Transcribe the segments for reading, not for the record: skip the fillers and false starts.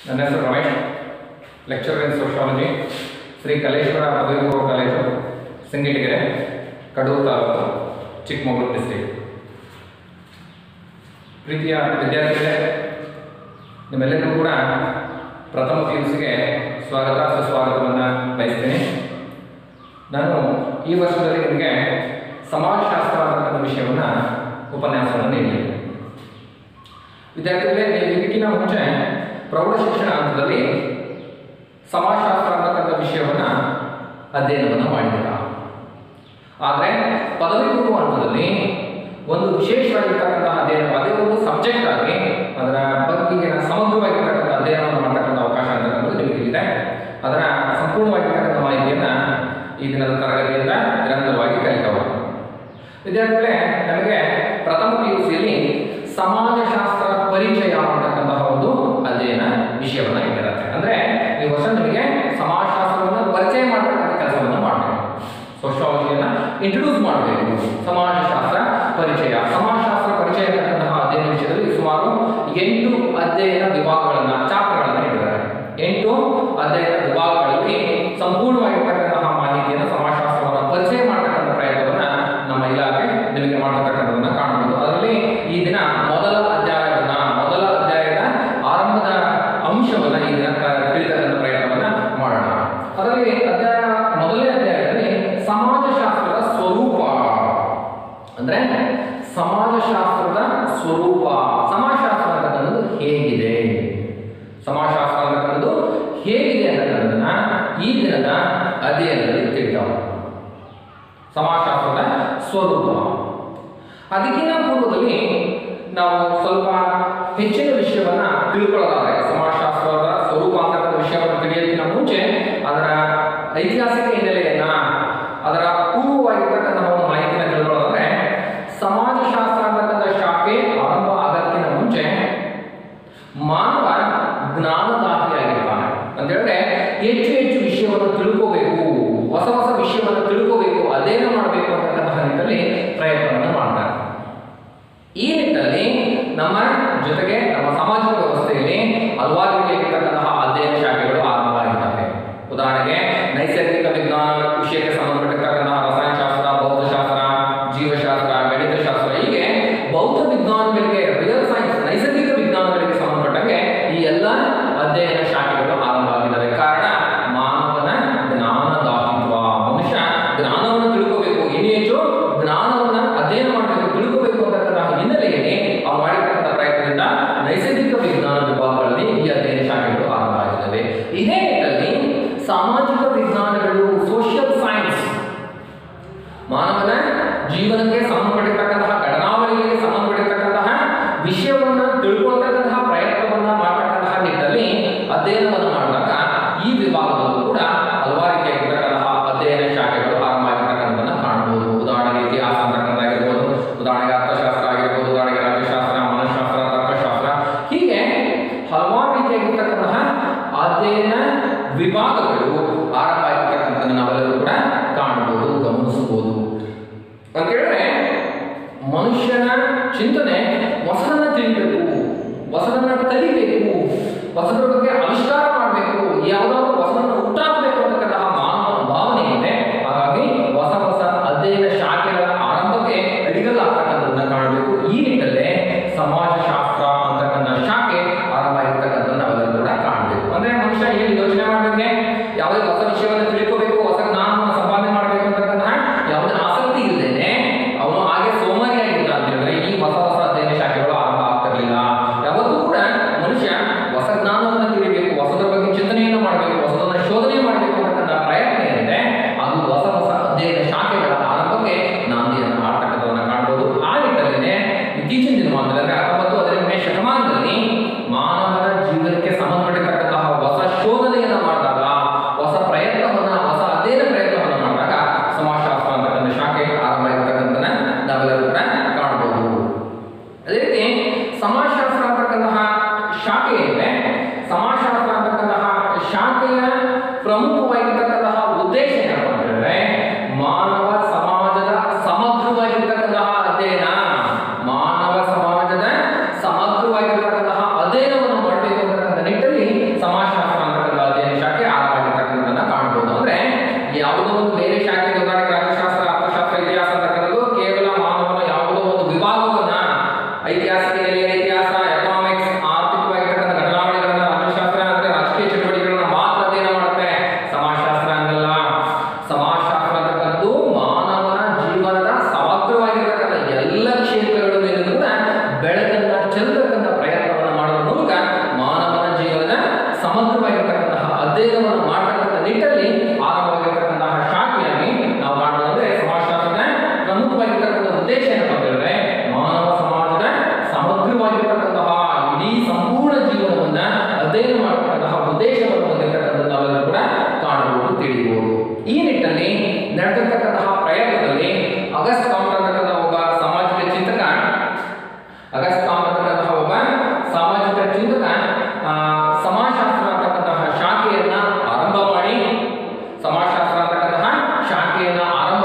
ನನ್ನ ಹೆಸರು Ramesh, lecturer in sociology, Shri Kaleshwara ಪದವಿ ಪೂರ್ವ ಕಾಲೇಜು, ಸಿಂಗೇಟಿಗೆರೆ, ಕಡೂರು ತಾಲೂಕು, ಚಿಕ್ಕಮಗಳೂರು ಡಿಸ್ಟ್ರಿಕ್ಟ್. ಪ್ರೀತಿಯ ವಿದ್ಯಾರ್ಥಿಗಳೇ, ನಿಮ್ಮೆಲ್ಲರಿಗೂ ಕೂಡ ಪ್ರಥಮ PUCಗೆ ಸ್ವಾಗತ ಸುಸ್ವಾಗತವನ್ನು ಬಯಸ್ತೀನಿ. ನಾನು ಈ ವರ್ಷದಲ್ಲಿ ನಿಮಗೆ ಸಮಾಜಶಾಸ್ತ್ರ ಅನ್ನೋ ವಿಷಯವನ್ನು ಉಪನ್ಯಾಸವನ್ನು ನೀಡಿದ್ದೇನೆ. ವಿದ್ಯಾರ್ಥಿಗಳೇ, ನೀವು ಇದಕ್ಕಿಂತ ಮುಂಚೆ ಪ್ರೌಢಶಿಕ್ಷಣ ಹಂತದಲ್ಲಿ ಸಮಾಜಶಾಸ್ತ್ರ ಅಂತಕ್ಕಂಥ ವಿಷಯವನ್ನು ಅಧ್ಯಯನವನ್ನು ಮಾಡಿದ್ದೀರ. ಆದರೆ ಪದವಿ ಪೂರ್ವ ಹಂತದಲ್ಲಿ ಒಂದು ವಿಶೇಷವಾಗಿರ್ತಕ್ಕಂತಹ ಅಧ್ಯಯನ, ಅದೇ ಒಂದು ಸಬ್ಜೆಕ್ಟ್ ಆಗಿ ಅದರ ಬಗ್ಗೆ ಸಮಗ್ರವಾಗಿರ್ತಕ್ಕಂಥ ಅಧ್ಯಯನವನ್ನು ಮಾಡತಕ್ಕಂಥ ಅವಕಾಶ ಅಂತಕ್ಕಂಥದ್ದು ನಿಮಗಿದೆ. ಅದರ ಸಂಪೂರ್ಣವಾಗಿರ್ತಕ್ಕಂಥ ಮಾಹಿತಿಯನ್ನು ಈ ದಿನದ ತರಗತಿಯಿಂದ ನಿರಂತರವಾಗಿ ಕಲಿತವ. ವಿದ್ಯಾರ್ಥಿಗಳೇ, ನಮಗೆ ಪ್ರಥಮ PUCಯಲ್ಲಿ ಸಮಾಜಶಾಸ್ತ್ರ ಪರಿಚಯ ಅಂತಕ್ಕಂತಹ ಒಂದು ಅಧ್ಯಯನ ವಿಷಯವನ್ನು ಇಟ್ಟಿರುತ್ತೆ. ಅಂದರೆ ಈ ವರ್ಷ ನಿಮಗೆ ಸಮಾಜಶಾಸ್ತ್ರವನ್ನು ಪರಿಚಯ ಮಾಡತಕ್ಕಂಥ ಕೆಲಸವನ್ನು ಮಾಡಬೇಕು. ಸೋಷಿಯಾಲಜಿಯನ್ನು ಇಂಟ್ರೊಡ್ಯೂಸ್ ಮಾಡಬೇಕು. ಸಮಾಜಶಾಸ್ತ್ರ ಪರಿಚಯ ಅಂತಕ್ಕಂತಹ ಅಧ್ಯಯನ ವಿಷಯದಲ್ಲಿ ಸುಮಾರು 8 ಅಧ್ಯಯನ ವಿಭಾಗಗಳನ್ನು, ಚಾಪ್ಟರ್ಗಳನ್ನು ಇಟ್ಟಿದ್ದಾರೆ. 8 ಅಧ್ಯಯನ ವಿಭಾಗಗಳಲ್ಲಿ ಸಂಪೂರ್ಣವಾಗಿರ್ತಕ್ಕಂತಹ ಮಾಹಿತಿಯನ್ನು, ಸಮಾಜಶಾಸ್ತ್ರವನ್ನು ಪರಿಚಯ ಮಾಡತಕ್ಕಂಥ ಪ್ರಯತ್ನವನ್ನು ನಮ್ಮ ಇಲಾಖೆ ನಿಮಗೆ ಮಾಡತಕ್ಕಂಥದ್ದನ್ನು ಕಾಣಬಹುದು. ಅದರಲ್ಲಿ ಈ ದಿನ ಮೊದಲ ಅಧ್ಯಾಯದ ಆರಂಭದ ಅಂಶವನ್ನು ಈ ದಿನ ತಿಳಿತಕ್ಕಂಥ ಪ್ರಯತ್ನವನ್ನು ಮಾಡೋಣ. ಅದರಲ್ಲಿ ಮೊದಲನೇ ಅಧ್ಯಾಯದಲ್ಲಿ ಸಮಾಜಶಾಸ್ತ್ರದ ಸ್ವರೂಪ, ಅಂದ್ರೆ ಸಮಾಜಶಾಸ್ತ್ರದ ಸ್ವರೂಪ, ಸಮಾಜಶಾಸ್ತ್ರ ಅಂತಕ್ಕಂಥದ್ದು ಹೇಗಿದೆ, ಸಮಾಜಶಾಸ್ತ್ರ ಅಂತಕ್ಕಂಥದ್ದು ಹೇಗಿದೆ ಅಂತಕ್ಕಂಥದ್ದನ್ನ ಈ ದಿನದ ಅಧ್ಯಯನದಲ್ಲಿ ತಿಳಿತಾವ. ಸಮಾಜಶಾಸ್ತ್ರದ ಸ್ವರೂಪ. ಅದಕ್ಕಿಂತ ಪೂರ್ವದಲ್ಲಿ ನಾವು ಸ್ವಲ್ಪ ಹೆಚ್ಚಿನ ವಿಷಯವನ್ನ ತಿಳ್ಕೊಳ್ಳೋದಾದ್ರೆ, ಸಮಾಜಶಾಸ್ತ್ರದ ಸ್ವರೂಪ ಅಂತಕ್ಕಂಥ ವಿಷಯವನ್ನು ತಿಳಿಯೋದಕ್ಕಿಂತ ಮುಂಚೆ ಅದರ ಐತಿಹಾಸಿಕ ಹಿನ್ನೆಲೆಯನ್ನ, ಅದರ ಪೂರ್ವವಾಗಿರ್ತಕ್ಕಂಥ ಒಂದು ಮಾಹಿತಿನ ತಿಳ್ಕೊಳ್ಳೋದಾದ್ರೆ, ಸಮಾಜಶಾಸ್ತ್ರ ಅಂತಕ್ಕಂಥ ಶಾಖೆ ಆರಂಭ ಆಗೋದಕ್ಕಿಂತ ಮುಂಚೆ ಮಾನವ ಜ್ಞಾನದಾಹಿಯಾಗಿರ್ತಾನೆ ಅಂತ ಹೇಳಿದ್ರೆ ಹೆಚ್ಚು ವಿಷಯವನ್ನು ತಿಳ್ಕೋಬೇಕು, ಹೊಸ ವಿಷಯವನ್ನು ತಿಳ್ಕೋಬೇಕು, ಅಧ್ಯಯನ ಮಾಡಬೇಕು ಅಂತಕ್ಕಂತಹ ನಿಟ್ಟಿನಲ್ಲಿ ಪ್ರಯತ್ನವನ್ನು ಮಾಡ್ತಾರೆ. ಈ ನಿಟ್ಟಿನಲ್ಲಿ ನಮ್ಮ ಜೊತೆಗೆ ನಮ್ಮ ಸಾಮಾಜಿಕ ವ್ಯವಸ್ಥೆಯಲ್ಲಿ ಹಲವಾರು ರೀತಿಯಾಗಿರ್ತಕ್ಕಂತಹ ಅಧ್ಯಯನ ಶಾಖೆಗಳು ಆರಂಭವಾಗಿದ್ದಾವೆ. ಉದಾಹರಣೆಗೆ ನೈಸರ್ಗಿಕ ವಿಜ್ಞಾನ ವಿಷಯಕ್ಕೆ ಸಂಬಂಧಪಟ್ಟಿರ್ತಕ್ಕಂತಹ ರಸಾಯನಶಾಸ್ತ್ರ, ಭೌತಶಾಸ್ತ್ರ, ಜೀವಶಾಸ್ತ್ರ, ಗಣಿತಶಾಸ್ತ್ರ, ಹೀಗೆ ಭೌತ ವಿಜ್ಞಾನಗಳಿಗೆ, ರಿಯಲ್ ಸೈನ್ಸ್, ನೈಸರ್ಗಿಕ ವಿಜ್ಞಾನಗಳಿಗೆ ಸಂಬಂಧಪಟ್ಟಂಗೆ ಈ ಎಲ್ಲ ಅಧ್ಯಯನ ಶಾಖೆಗಳು ಆರಂಭ ಆಗಿದ್ದಾವೆ. ಕಾರಣ ಮಾನವನ ಜ್ಞಾನದಾಹಿತ್ವ. ಮನುಷ್ಯ ಜ್ಞಾನವನ್ನು ತಿಳ್ಕೋಬೇಕು, ಇನ್ನೂ ಹೆಚ್ಚು ಜ್ಞಾನವನ್ನು ಅಧ್ಯಯನ ಮಾಡಬೇಕು, ತಿಳ್ಕೋಬೇಕು ಅಂತಕ್ಕಂತಹ ಹಿನ್ನೆಲೆಯಲ್ಲಿ ಅವ್ರು ಮಾಡಿರ್ತಕ್ಕಂಥ ಪ್ರಯತ್ನದಿಂದ ನೈಸರ್ಗಿಕ ವಿಜ್ಞಾನ ವಿಭಾಗಗಳಲ್ಲಿ ಈ ಅಧ್ಯಯನ ಶಾಖೆಗಳು ಆರಂಭ ಆಗಿದ್ದಾವೆ. ಇದೇ ನಿಟ್ಟಿನಲ್ಲಿ ಸಾಮಾಜಿಕ ವಿಜ್ಞಾನಗಳು, ಸೋಷಿಯಲ್ ಸೈನ್ಸ್, ಮಾನವನ ಜೀವನಕ್ಕೆ ಸಂಬಂಧಪಟ್ಟಿರ್ತಕ್ಕಂತಹ ಘಟನಾವಳಿಗಳಿಗೆ ಸಂಬಂಧಪಟ್ಟಿರ್ತಕ್ಕಂತಹ ವಿಷಯವನ್ನು ತಿಳ್ಕೊಳ್ತಕ್ಕಂತಹ ಪ್ರಯತ್ನವನ್ನ ಮಾಡತಕ್ಕಂತಹ ನಿಟ್ಟಿನಲ್ಲಿ ಅಧ್ಯಯನವನ್ನು ಮಾಡಿದಾಗ ಈ ವಿಭಾಗದಲ್ಲೂ ಕೂಡ ಹಲವಾರು ರೀತಿಯಾಗಿರ್ತಕ್ಕಂತಹ ಅಧ್ಯಯನ ಶಾಖೆಗಳು ಆರಂಭ ಆಗಿರ್ತಕ್ಕಂಥದ್ದನ್ನು ಕಾಣಬಹುದು. ಉದಾಹರಣೆಗೆ ಇತಿಹಾಸ ಅಂತಕ್ಕಂಥಾಗಿರ್ಬೋದು, ಉದಾಹರಣೆಗೆ ಅರ್ಥಶಾಸ್ತ್ರ ಆಗಿರ್ಬೋದು, ಉದಾಹರಣೆಗೆ ರಾಜ್ಯಶಾಸ್ತ್ರ, ಮನಃಶಾಸ್ತ್ರ, ತರ್ಕಶಾಸ್ತ್ರ, ಹೀಗೆ ಹಲವಾರು ರೀತಿಯಾಗಿರ್ತಕ್ಕಂತಹ ಅಧ್ಯಯನ ವಿಭಾಗಗಳು ಆರಂಭ ಆಗಿರ್ತಕ್ಕಂಥದ್ದನ್ನು ನಾವೆಲ್ಲರೂ ಕೂಡ ಕಾಣಬಹುದು, ಗಮನಿಸಬಹುದು. ಅಂತ ಹೇಳಿದ್ರೆ ಮನುಷ್ಯನ ಚಿಂತನೆ ಹೊಸದನ್ನ ತಿಳಿಬೇಕು, ಹೊಸದನ್ನ ಕಲಿಬೇಕು, ಹೊಸದ್ರ ಬಗ್ಗೆ ಆವಿಷ್ಕಾರ ಮಾಡಬೇಕು, ಯಾವುದಾದ್ರೂ ಹೊಸದನ್ನು ಹುಟ್ಟಾಕಬೇಕು ಅಂತಕ್ಕಂತಹ ಮಾನವ ಭಾವನೆ ಇದೆ. ಹಾಗಾಗಿ ಹೊಸ ಅಧ್ಯಯನ ಶಾಖೆಗಳ ಆರಂಭಕ್ಕೆ ಅಡಿಗಲ್ಲಾಗ್ತಕ್ಕಂಥದ್ದನ್ನ ಕಾಣಬೇಕು. ಈ ನಿಟ್ಟಲ್ಲೇ ಸಮಾಜಶಾಸ್ತ್ರ ಅಂತಕ್ಕಂಥ ಶಾಖೆ ಆರಂಭ ಆಗಿರ್ತಕ್ಕಂಥದ್ದು ನಾವೆಲ್ಲರೂ ಕೂಡ ಕಾಣಬೇಕು. ಅಂದ್ರೆ ಮನುಷ್ಯ ಏನು ಯೋಚನೆ ಮಾಡಬೇಕೆ, ಯಾವುದೇ ಹೊಸ ವಿಷಯವನ್ನು ತಿಳ್ಕೋಬೇಕು, ಹೊಸ ಜ್ಞಾನವನ್ನು ಸಂಪಾದನೆ ಮಾಡಬೇಕು ಅಂತಕ್ಕಂತಹ ಯಾವುದೇ ಆಸಕ್ತಿ ಇಲ್ಲದೇನೆ ಅವನು ಹಾಗೆ ಸೋಮಾರಿಯಾಗಿಲ್ಲ ಅಂತ ಹೇಳಿದ್ರೆ ಈ ಹೊಸ ಅಧ್ಯಯನ ಶಾಖೆಗಳು ಆರಂಭ ಆಗ್ತಿರ್ಲಿಲ್ಲ. ಯಾವತ್ತೂ ಕೂಡ ಮನುಷ್ಯ ಹೊಸ ಜ್ಞಾನವನ್ನು ತಿಳಿಬೇಕು, ಹೊಸದ್ರ ಬಗ್ಗೆ ಚಿಂತನೆಯನ್ನು ಮಾಡಬೇಕು, ಹೊಸದನ್ನ ಶೋಧನೆ ಮಾಡಬೇಕು ಅಂತಕ್ಕಂಥ ಪ್ರಯತ್ನ ಏನಿದೆ ಅದು ಹೊಸ ಅಧ್ಯಯನ ಶಾಖೆಗಳ ಆರಂಭಕ್ಕೆ ನಾಂದಿಯನ್ನು ಆಡ್ತಕ್ಕಂಥದನ್ನ ಕಾಣಬಹುದು. ಆ ನಿಟ್ಟಿನಲ್ಲಿ ಇತ್ತೀಚಿನ ದಿನಮಾನದಲ್ಲಿ 19-18ನೇ ಶತಮಾನದಲ್ಲಿ ಮಾನವನ ಜೀವನಕ್ಕೆ ಸಂಬಂಧಪಟ್ಟಿರ್ತಕ್ಕಂತಹ ಹೊಸ ಶೋಧನೆಯನ್ನು ಮಾಡಿದಾಗ, ಹೊಸ ಅಧ್ಯಯನ ಪ್ರಯತ್ನವನ್ನು ಮಾಡಿದಾಗ ಸಮಾಜಶಾಸ್ತ್ರ ಅಂತಕ್ಕಂಥ ಶಾಖೆ ಆರಂಭ ಆಗಿರ್ತಕ್ಕಂಥದ್ದನ್ನ ನಾವೆಲ್ಲರೂ ಕೂಡ ಕಾಣಬಹುದು. ಅದೇ ರೀತಿ ಸಮಾಜಶಾಸ್ತ್ರ ಅಂತಕ್ಕಂತಹ ಶಾಖೆ ಇದೆ. ಸಮಾಜಶಾಸ್ತ್ರ ಅಂತಕ್ಕಂತಹ ಶಾಖೆಯ ಪ್ರಮುಖವಾಗಿರ್ತಕ್ಕಂತಹ ಉದ್ದೇಶ ಏನಪ್ಪ ಅಂತ ಹೇಳಿದ್ರೆ ಮಾನವ ಸಮಾಜದ ಸಮಗ್ರವಾಗಿರ್ತಕ್ಕಂತಹ ಅಧ್ಯಯನ, ಮಾನವ ಸಮಾಜದ ಸಮಗ್ರವಾಗಿರ್ತಕ್ಕಂತಹ ಅಧ್ಯಯನವನ್ನು ಮಾಡಬೇಕು ಅಂತಕ್ಕಂಥ ನಿಟ್ಟಿನಲ್ಲಿ ಅಧ್ಯಯನವನ್ನು ಮಾಡತಕ್ಕಂಥ ನಿಟ್ಟಲ್ಲಿ ಆರಂಭವಾಗಿರ್ತಕ್ಕಂತಹ ಶಾಖೆಯಾಗಿ ನಾವು ಕಾಣೋದು. ಅಂದ್ರೆ ಸಮಾಜಶಾಸ್ತ್ರದ ಪ್ರಮುಖವಾಗಿರ್ತಕ್ಕಂಥ ಉದ್ದೇಶ ಏನಪ್ಪ ಅಂತ ಹೇಳಿದ್ರೆ ಮಾನವ ಸಮಾಜದ ಸಮಗ್ರವಾಗಿರ್ತಕ್ಕಂತಹ ಇಡೀ ಸಂಪೂರ್ಣ ಜೀವನವನ್ನ ಅಧ್ಯಯನ ಮಾಡತಕ್ಕಂತಹ ಉದ್ದೇಶವನ್ನು ಹೊಂದಿರತಕ್ಕಂಥ ನಾವೆಲ್ಲರೂ ಕೂಡ ಕಾಣಬಹುದು, ತಿಳಿಯಬಹುದು. ಈ ನಿಟ್ಟಿನಲ್ಲಿ ನಡೆದಿರ್ತಕ್ಕಂತಹ ಪ್ರಯತ್ನದಲ್ಲಿ ಅಗಸ್ಟ್ ಕಾಮ್ಟ್ ಅಂತಕ್ಕಂಥ ಒಬ್ಬ ಸಾಮಾಜಿಕ ಚಿಂತಕ ಸಮಾಜಶಾಸ್ತ್ರ ಅಂತಕ್ಕಂತಹ ಶಾಖೆಯನ್ನ ಆರಂಭ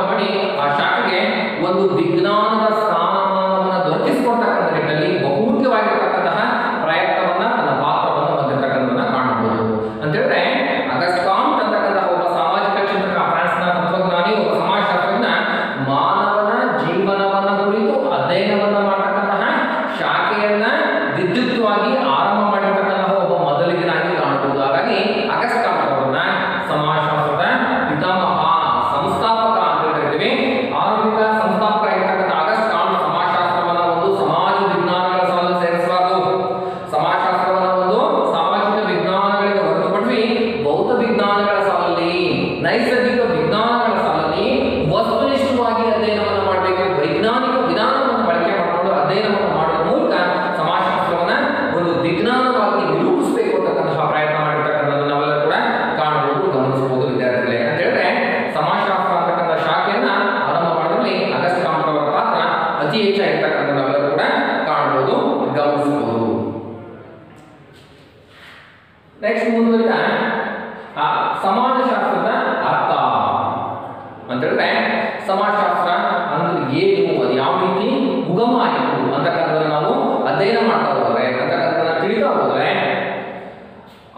ಮಾಡಿ ಆ ಶಾಖೆಗೆ ಒಂದು ವಿಜ್ಞಾನದ ಸ್ಥಾನಮಾನವನ್ನು ದೊರಕಿಸಿಕೊಡ್ತಕ್ಕಂಥ ನಿಟ್ಟಿನಲ್ಲಿ ಬಹುಮುಖ್ಯವಾಗಿರ್ತಕ್ಕಂತಹ ಪ್ರಯತ್ನವನ್ನ ತನ್ನ ಪಾತ್ರವನ್ನು ಹೊಂದಿರತಕ್ಕಂಥದನ್ನ ಕಾಣಬಹುದು. ಅಂತ ಹೇಳಿದ್ರೆ ಅಗಸ್ಟ್ ಕಾಮ್ಟ್ ಅಂತಕ್ಕಂತಹ ಒಬ್ಬ ಸಾಮಾಜಿಕ ಚಿಂತಕ, ಫ್ರಾನ್ಸ್ನ ತತ್ವಜ್ಞಾನಿ, ಒಬ್ಬ ಸಮಾಜಶಾಸ್ತ್ರಜ್ಞ, ಮಾನವನ ಜೀವನವನ್ನ ಕುರಿತು ಅಧ್ಯಯನವನ್ನ ಮಾಡತಕ್ಕಂತಹ ಶಾಖೆಯನ್ನ ವಿದ್ಯುಕ್ತವಾಗಿ ಆರಂಭ ಮಾಡಿರ್ತಕ್ಕಂತಹ ಒಬ್ಬ ಮೊದಲಿಗನಾಗಿ ಕಾಣಬಹುದು. ಹಾಗಾಗಿ ಅಗಸ್ಟ್ ಕಾಮ್ಟ್ ಅವರನ್ನ ಸಮಾಜಶಾಸ್ತ್ರದ ಪಿತಾಮಹ, ಸಂಸ್ಥಾಪಕ ಅಂತ ಕರಿತೀವಿ. ಆರಂಭಿಕ ಸಂಸ್ಥಾಪಕ ಆಗಿರ್ತಕ್ಕಂಥ ಅಗಸ್ಟ್ ಕಾಮ್ಟ್ ಸಮಾಜಶಾಸ್ತ್ರವನ್ನ ಒಂದು ಸಮಾಜ ವಿಜ್ಞಾನಗಳ ಸಾಲು ಸೇರಿಸಬಾರದು, ಸಮಾಜಶಾಸ್ತ್ರವನ್ನ ಒಂದು ಸಾಮಾಜಿಕ ವಿಜ್ಞಾನಗಳಿಗೆ ಹೊರತುಪಡಿಸಿ ಭೌತ ವಿಜ್ಞಾನಗಳ ಸಾಲಲ್ಲಿ, ನೈಸರ್ಗಿಕ ವಿಜ್ಞಾನಗಳ ಸಾಲಲ್ಲಿ ವಸ್ತುನಿಷ್ಠವಾಗಿ ಅಧ್ಯಯನವನ್ನು ಮಾಡಬೇಕು. ವೈಜ್ಞಾನಿಕ ವಿಧಾನವನ್ನು ಬಳಕೆ ಮಾಡಿಕೊಂಡು ಅಧ್ಯಯನವನ್ನು ಮಾಡುವ ಮೂಲಕ ಸಮಾಜಶಾಸ್ತ್ರವನ್ನ ಒಂದು ವಿಜ್ಞಾನವಾಗಿ ನಿರೂಪಿಸಬೇಕು ಅಂತಕ್ಕಂತಹ ಪ್ರಯತ್ನ ಮಾಡಿರ್ತಕ್ಕಂಥದ್ದು ನಾವೆಲ್ಲರೂ ಕೂಡ ಕಾಣಬಹುದು, ಗಮನಿಸಬಹುದು ವಿದ್ಯಾರ್ಥಿಗಳೇ. ಅಂತ ಹೇಳಿದ್ರೆ ಸಮಾಜಶಾಸ್ತ್ರ ಅಂತಕ್ಕಂಥ ಶಾಖೆಯನ್ನ ಆರಂಭ ಮಾಡೋದ್ರಲ್ಲಿ ಅಗಸ್ಟ್ ಕಾಮ್ಟ್ ಅವರ ಪಾತ್ರ ಅತಿ ಹೆಚ್ಚಾಗಿರ್ತಕ್ಕಂಥ ನಾವೆಲ್ಲರೂ ಕೂಡ ಕಾಣಬಹುದು, ಗಮನಿಸಬಹುದು. ನೆಕ್ಸ್ಟ್ ಮುಂದುವರಿದ ಸಮಾಜಶಾಸ್ತ್ರದ ಅರ್ಥ ಅಂತ ಹೇಳಿದ್ರೆ ಸಮಾಜಶಾಸ್ತ್ರ ಅಂದ್ರೆ ಏನು, ಅದು ಯಾವ ರೀತಿ ಉಗಮ ಆಯಿತು ಅಂತಕ್ಕಂಥದ್ದನ್ನು ನಾವು ಅಧ್ಯಯನ ಮಾಡ್ತಾ ಹೋದ್ರೆ, ಅಂತಕ್ಕಂಥದ್ದನ್ನ ತಿಳಿತಾ ಹೋದ್ರೆ,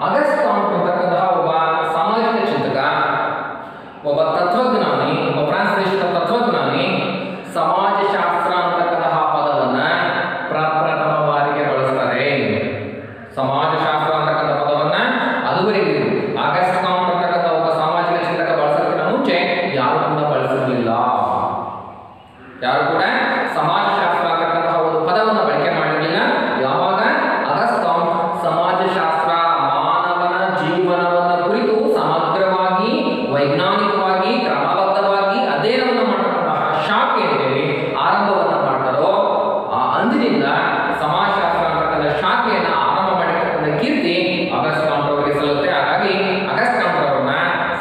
ಅಗಸ್ಟ್ ಕಾಮ್ಟ್ ಅಂತಕ್ಕಂತಹ ಒಬ್ಬ ಸಾಮಾಜಿಕ ಚಿಂತಕ, ಒಬ್ಬ ತತ್ವಜ್ಞಾನಿ, ಒಬ್ಬ ಫ್ರಾನ್ಸ್ ದೇಶದ ತತ್ವಜ್ಞಾನಿ ಸಮಾಜಶಾಸ್ತ್ರ ಅಂತಕ್ಕಂತಹ ಪದವನ್ನ ಪ್ರಪ್ರಥಮ ಬಾರಿಗೆ ಬಳಸ್ತಾರೆ. ಸಮಾಜಶಾಸ್ತ್ರ ಅಂತಕ್ಕಂಥ ಪದವನ್ನ ಅದುವರೆಗೂ ಅಗಸ್ಟ್ ಕಾಮ್ಟ್ ಅಂತಕ್ಕಂಥ ಒಬ್ಬ ಸಾಮಾಜಿಕ ಚಿಂತಕ ಬಳಸೋದಕ್ಕಿಂತ ಮುಂಚೆ ಯಾರು ಕೂಡ ಬಳಸಿರಲಿಲ್ಲ. ಯಾರು ಕೂಡ ಸಮಾಜಶಾಸ್ತ್ರ ಅಂತಕ್ಕಂತಹ ಒಂದು ಪದವನ್ನು ಬಳಕೆ ಮಾಡಿರಲಿಲ್ಲ. ಯಾವಾಗ ಅಗಸ್ಟ್ ಕಾಮ್ಟ್ ಸಮಾಜಶಾಸ್ತ್ರ ಮಾನವನ ಜೀವನವನ್ನ ಕುರಿತು ಸಮಗ್ರವಾಗಿ, ವೈಜ್ಞಾನಿಕವಾಗಿ, ಕ್ರಮಬದ್ಧವಾಗಿ ಅಧ್ಯಯನವನ್ನು ಮಾಡತಕ್ಕಂತಹ ಶಾಖೆ ಅಂತೇಳಿ ಆರಂಭವನ್ನ ಮಾಡ್ತಾರೋ, ಅಂದಿನಿಂದ ಸಮಾಜಶಾಸ್ತ್ರ ಅಂತಕ್ಕಂಥ ಶಾಖೆಯನ್ನ ಆರಂಭ ಮಾಡಿರ್ತಕ್ಕಂಥ ಕೀರ್ತಿ ಅಗಸ್ಟ್ ಕಾಮ್ಟ್ ಅವರಿಗೆ ಸಲ್ಲುತ್ತೆ. ಹಾಗಾಗಿ ಅಗಸ್ಟ್ ಕಾಮ್ಟ್ ಅವರನ್ನ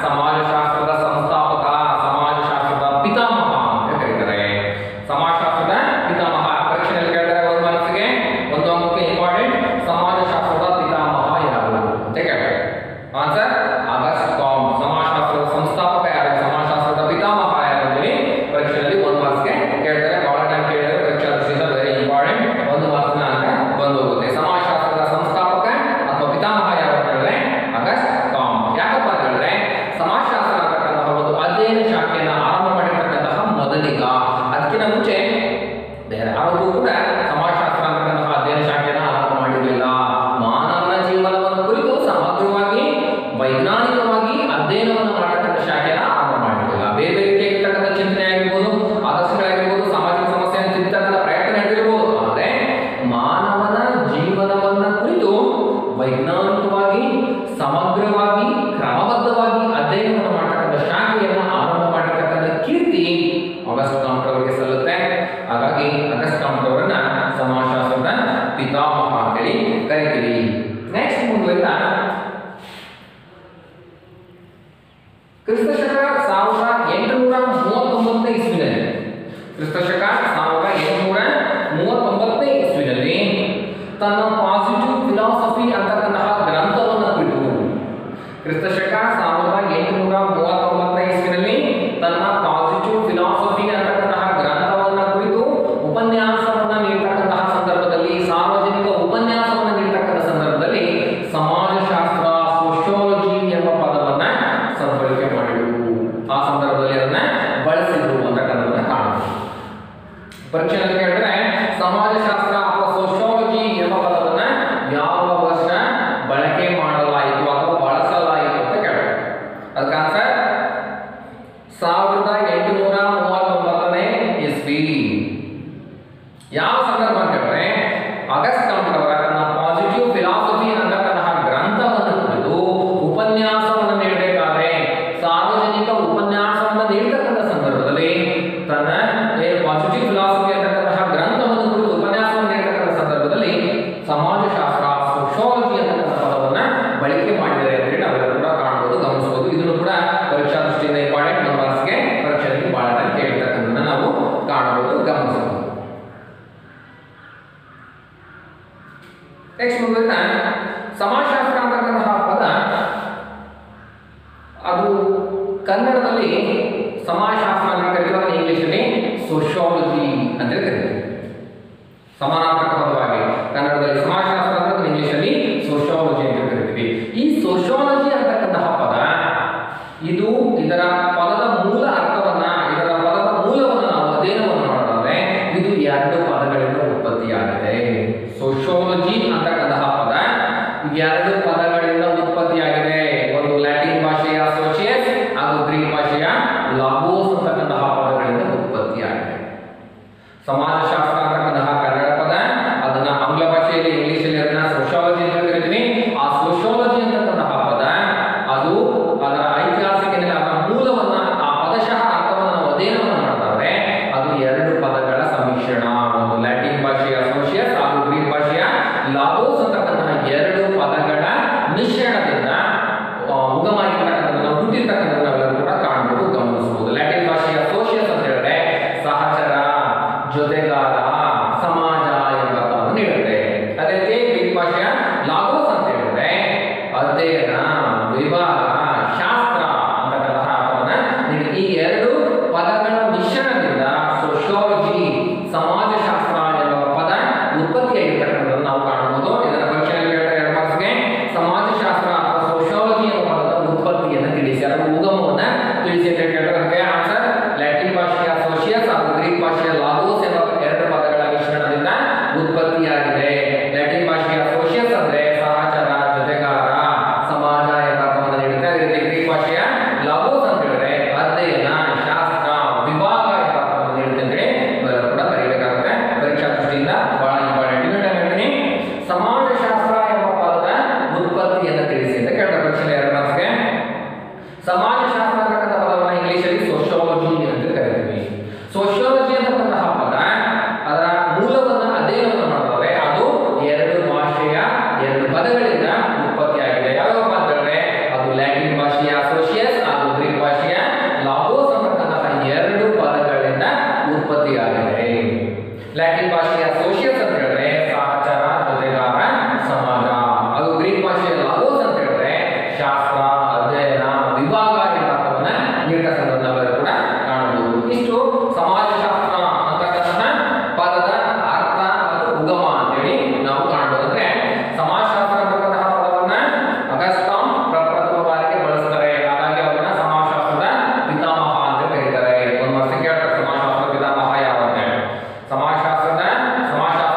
ಸಮಾಜಶಾಸ್ತ್ರದ ಸಂಸ್ಥಾಪಕ, ಸಮಾಜಶಾಸ್ತ್ರದ ಪಿತಾಮಹ ಅಂತ ಕರೀತಾರೆ. ಸಮಾಜಶಾಸ್ತ್ರದ ಪಿತಾಮಹ ಪರೀಕ್ಷೆಯಲ್ಲಿ ಕೇಳ್ತಾರೆ, ಒಂದು ಮಾರ್ಕ್ಸ್ಗೆ ಒಂದು ಅಂಕಕ್ಕೆ ಇಂಪಾರ್ಟೆಂಟ್, ಸಮಾಜಶಾಸ್ತ್ರದ ಪಿತಾಮಹ ಯಾರು ಅಂತ ಕೇಳ್ತಾರೆ. Answer August ಕಾಮ್ಟ್. ಸಮಾಜಶಾಸ್ತ್ರದ ಸಂಸ್ಥಾಪಕ ಯಾರು, ಸಮಾಜಶಾಸ್ತ್ರದ ಪಿತಾಮಹ ಯಾರು ಅಂತೇಳಿ ಪರೀಕ್ಷೆಯಲ್ಲಿ ಒಂದು ಮಾರ್ಕ್ಸ್ಗೆ ಕೇಳ್ತಾರೆ. ಬಹಳ ಟೈಮ್ ಕೇಳಿದರೆ ಪರೀಕ್ಷಾ ದೃಷ್ಟಿಯಿಂದ ವೆರಿ ಇಂಪಾರ್ಟೆಂಟ್, ಒಂದು ಮಾರ್ಕ್ಸ್ನ ಅಂಕ ಬಂದು ಹೋಗುತ್ತೆ. ಸಮಾಜಶಾಸ್ತ್ರದ ಸಂಸ್ಥಾಪಕ ಅಥವಾ ಪಿತಾಮಹ ಯಾರು ಅಂತ ಹೇಳಿದ್ರೆ ಅಗಸ್ಟ್ ಕಾಮ್ಟ್. ಯಾಕಪ್ಪ ಅಂತ ಹೇಳಿದ್ರೆ ಸಮಾಜಶಾಸ್ತ್ರ ಅಂತಕ್ಕಂತಹ ಒಂದು ಅಧ್ಯಯನ ಶಾಖೆಯನ್ನು ಆರಂಭ ಮಾಡಿರ್ತಕ್ಕಂತಹ ಮೊದಲಿಗ. ಅದಕ್ಕಿಂತ ಮುಂಚೆ ಬೇರೆ ಯಾರಿಗೂ ಕೂಡ ಸಮಾಜಶಾಸ್ತ್ರ ಅಂತಕ್ಕಂತಹ ಅಧ್ಯಯನ ಶಾಖೆಯನ್ನು ಆರಂಭ ಮಾಡಿರಲಿಲ್ಲ. ಮಾನವನ ಜೀವನವನ್ನು ಕುರಿತು ಸಮಗ್ರವಾಗಿ, ವೈಜ್ಞಾನಿಕವಾಗಿ ಅಧ್ಯಯನವನ್ನು ಮಾಡತಕ್ಕಂಥ ಶಾಖೆಯನ್ನು ಆರಂಭ ಮಾಡಿರಲಿಲ್ಲ. ಬೇರೆ ಬೇರೆ ರೀತಿಯಾಗಿರ್ತಕ್ಕಂಥ ಚಿಂತನೆ ಆಗಿರ್ಬೋದು, ಆದರ್ಶಗಳಾಗಿರ್ಬೋದು, ಸಾಮಾಜಿಕ ಸಮಸ್ಯೆಯನ್ನು ತಿಂತಕ್ಕಂಥ ಪ್ರಯತ್ನ ನಡೆದಿರಬಹುದು. ಆದರೆ ಮಾನವನ ಜೀವನವನ್ನ ಕುರಿತು ವೈಜ್ಞಾನಿಕವಾಗಿ, ಸಮಗ್ರವಾಗಿ, ಕ್ರಮಬದ್ಧವಾಗಿ ಅಧ್ಯಯನವನ್ನು ಮಾಡತಕ್ಕಂಥ ಶಾಖೆಯನ್ನು ಆರಂಭ ಮಾಡಿರ್ತಕ್ಕಂಥ ಕೀರ್ತಿ ಅಗಸ್ಟ್ ಕಾಮ್ಟ್ ಅವರಿಗೆ ಸಲ್ಲುತ್ತೆ. ಹಾಗಾಗಿ ಅಗಸ್ಟ್ ಕಾಮ್ಟ್ ಅವರನ್ನ ಸಮಾಜಶಾಸ್ತ್ರದ ಪಿತಾಮಹ ಅಂತೇಳಿ ಕರಿತೀವಿ. ನೆಕ್ಸ್ಟ್ ಮುಂದುವರಿದ ಕ್ರಿಸ್ತಶಕ 1839 ಇಸ್ವಿನಲ್ಲಿ, ಕ್ರಿಸ್ತಶಕ 1839 ಇಸ್ವಿನಲ್ಲಿ ತನ್ನ ಪಾಸಿಟಿವ್ ಫಿಲಾಸಫಿ ಅಂತಕ್ಕಂತಹ ಎರಡು ಪದಗಳಿಂದ ಉತ್ಪತ್ತಿಯಾಗಿದೆ. ಒಂದು ಲ್ಯಾಟಿನ್ ಭಾಷೆಯ ಸೋಷಿಯಸ್ ಹಾಗೂ ಗ್ರೀಕ್ ಭಾಷೆಯ ಲಾಗೋಸ್ ಅಂತಕ್ಕಂತಹ ಪದಗಳಿಂದ ಉತ್ಪತ್ತಿಯಾಗಿದೆ. ಸಮಾಜಶಾಸ್ತ್ರ ಅಂತಕ್ಕಂತಹ ಕನ್ನಡ ಪದ, ಅದನ್ನ ಆಂಗ್ಲ ಭಾಷೆಯಲ್ಲಿ ಇಂಗ್ಲಿಷಲ್ಲಿ ಅದನ್ನ ಸೋಶಿಯಾಲಜಿ ಅಂತ ಕರಿತೀವಿ. ಆ ಸೋಶಿಯಾಲಜಿ ಅಂತಕ್ಕಂತಹ ಪದ ಅದು ಅದರ ಐತಿಹಾಸಿಕ ಅದರ ಮೂಲವನ್ನ ಆ ಪದಶಃ ಅರ್ಥವನ್ನು ನಾವು ಅಧ್ಯಯನವನ್ನು ಮಾಡಿದ್ರೆ ಅದು ಎರಡು ಪದಗಳ ಸಮ್ಮಿಶ್ರಣ. ಒಂದು ಲ್ಯಾಟಿನ್ ಭಾಷೆಯ ಸೋಷಿಯಸ್ ಹಾಗೂ ಗ್ರೀಕ್ ಭಾಷೆಯ ಲಾಗೋಸ್ ಅಂತಕ್ಕಂತಹ ಎರಡು ಪದಗಳ ಮಿಶ್ರಣದಿಂದ ಉಗಮಾಗಿರ್ತಕ್ಕಂಥ ಹುಟ್ಟಿರ್ತಕ್ಕಂಥ ನಾವೆಲ್ಲರೂ ಕೂಡ ಕಾಣಬಹುದು, ಗಮನಿಸಬಹುದು. ಲ್ಯಾಟಿನ್ ಭಾಷೆಯ ಸೋಷಿಯಸ್ ಅಂತ ಹೇಳಿದ್ರೆ ಸಹಚರ, ಜೊತೆಗಾರ, ಸಮಾಜ ಎಂಬ ಅರ್ಥವನ್ನು ನೀಡುತ್ತೆ. ಅದೇ ರೀತಿ ಗ್ರೀಕ್ ಭಾಷೆಯ ಲಾಗೋಸ್ ಅಂತ ಹೇಳಿದ್ರೆ ಅಧ್ಯಯನ, ವಿಭಾಗ, ಶಾಸ್ತ್ರ ಅಂತಕ್ಕಂತಹ ಅರ್ಥವನ್ನ ನೀಡುತ್ತೆ. ಈ ಎರಡು ಪದಗಳ ಮಿಶ್ರಣದಿಂದ ಸೋಶಿಯಾಲಜಿ, ಸಮಾಜಶಾಸ್ತ್ರ ಎಂಬ ಪದ ಉತ್ಪತ್ತಿಯಾಗಿರ್ತಕ್ಕಂಥದ್ದನ್ನು ನಾವು ಕಾಣಬಹುದು. ಇದರ ಪರೀಕ್ಷೆಯಲ್ಲಿ ಎರಡು ಮಾರ್ಕ್ಸ್ಗೆ ಸಮಾಜಶಾಸ್ತ್ರ ಅಥವಾ ಸೋಶಿಯಾಲಜಿ ಎಂಬ ಪದದ ಉತ್ಪತ್ತಿಯನ್ನು ತಿಳಿಸಿ, ಅದರ ಉಗಮವನ್ನು ತಿಳಿಸಿ ಅಂತ ಕೇಳಿದ್ರೆ ಆನ್ಸರ್ ಲ್ಯಾಟಿನ್ ಭಾಷೆಯ ಸೋಷಿಯಸ್ ಹಾಗೂ ಗ್ರೀಕ್ ಭಾಷೆಯ ಲಾಗೋಸ್ ಎಂಬ ಎರಡು ಪದಗಳ ಮಿಶ್ರಣದಿಂದ ಉತ್ಪತ್ತಿಯಾಗಿದೆ. ಲ್ಯಾಟಿನ್ ಭಾಷೆಯ ಸೋಷಿಯಸ್ ಅಂದ್ರೆ ಸಹಚರ, ಜೊತೆಗಾರ, ಸಮಾಜ ಎಂಬ ಅರ್ಥವನ್ನು ನೀಡುತ್ತೆ. ಅದೇ ರೀತಿ ಗ್ರೀಕ್ ಭಾಷೆಯ ಲಾಗೋಸ್ ಅಂತ ಹೇಳಿದ್ರೆ ಅಧ್ಯಯನ, ಶಾಸ್ತ್ರ, ವಿಭಾಗ ಎಂಬ ಅರ್ಥವನ್ನು ನೀಡುತ್ತೆ ಅಂತ ಹೇಳಿ ಕೂಡ ಕರೀಬೇಕಾಗುತ್ತೆ. ಪರೀಕ್ಷಾ ದೃಷ್ಟಿಯಿಂದ ಬಹಳ ಇಂಪಾರ್ಟೆಂಟ್. ಇನ್ನೊಂದು ಹೇಳ್ತೀನಿ, ಸಮಾಜಶಾಸ್ತ್ರ ಎಂಬ ಪದದ ಉತ್ಪತ್ತಿಯನ್ನು ತಿಳಿಸಿ ಅಂತ ಕೇಳ್ತಾರೆ ಪರೀಕ್ಷೆ ಎರಡು ಮಾರ್ಕ್ಸ್ಗೆ. ಸಮಾಜಶಾಸ್ತ್ರ ಅಂತಕ್ಕಂಥ ಪದವನ್ನು ಇಂಗ್ಲಿಷಲ್ಲಿ ಸೋಶಿಯಾಲಜಿ ಅಂತ ಕರಿತೀವಿ. ಸೋಶಿಯಾಲಜಿ ಅಂತಕ್ಕಂತಹ ಪದ ಅದರ ಮೂಲವನ್ನ ಅಧ್ಯಯನವನ್ನು ಮಾಡಿದ್ರೆ ಅದು ಎರಡು ಭಾಷೆಯ ಎರಡು ಪದಗಳಿಂದ ಉತ್ಪತ್ತಿಯಾಗಿದೆ. ಯಾವ್ಯಾವ ಅಂತ ಹೇಳಿದ್ರೆ ಅದು ಲ್ಯಾಟಿನ್ ಭಾಷೆಯ ಸೋಷಿಯಸ್ ಹಾಗೂ ಗ್ರೀಕ್ ಭಾಷೆಯ ಲಾಗೋಸ್ ಅಂತಕ್ಕಂತಹ ಎರಡು ಪದಗಳಿಂದ ಉತ್ಪತ್ತಿಯಾಗಿದೆ. ಲ್ಯಾಟಿನ್ ಭಾಷೆಯ ಸೋಷಿಯಸ್ ಅಂತ ಹೇಳಿದ್ರೆ ಸಹಚರ, ಜೊತೆಗಾರ, ಸಮಾಜ. ಹಾಗೂ ಗ್ರೀಕ್ ಭಾಷೆಯ ಲಾಗೋಸ್ ಅಂತ ಹೇಳಿದ್ರೆ ಶಾಸ್ತ್ರ, ಅಧ್ಯಯನ, ವಿಭಾಗ ಎಂಬ ಅರ್ಥವನ್ನ ನೀಡತಕ್ಕಂಥದ್ದು ನಾವೆಲ್ಲರೂ ಕೂಡ ಕಾಣಬಹುದು. ಇಷ್ಟು ಸಮಾಜಶಾಸ್ತ್ರ ಅಂತಕ್ಕಂತಹ ಪದದ ಅರ್ಥ ಮತ್ತು ಉಗಮ ಅಂತೇಳಿ ನಾವು ಕಾಣಬಹುದು. ಅಂದ್ರೆ ಸಮಾಜಶಾಸ್ತ್ರ ಅಂತಕ್ಕಂತಹ ಪದವನ್ನ ಅಗಸ್ಟಾಂ ಪ್ರಪ್ರಥಮ ಬಾರಿಗೆ ಬಳಸ್ತಾರೆ. ಹಾಗಾಗಿ ಅವರನ್ನ ಸಮಾಜಶಾಸ್ತ್ರದ ಪಿತಾಮಹ ಅಂತ ಕರೀತಾರೆ. ಒಂದು ವರ್ಷ ಕೇಳ್ತಾರೆ ಸಮಾಜಶಾಸ್ತ್ರ ಪಿತಾಮಹ ಯಾವ ಅಂತ ಹೇಳಿ. ಸಮಾಜಶಾಸ್ತ್ರ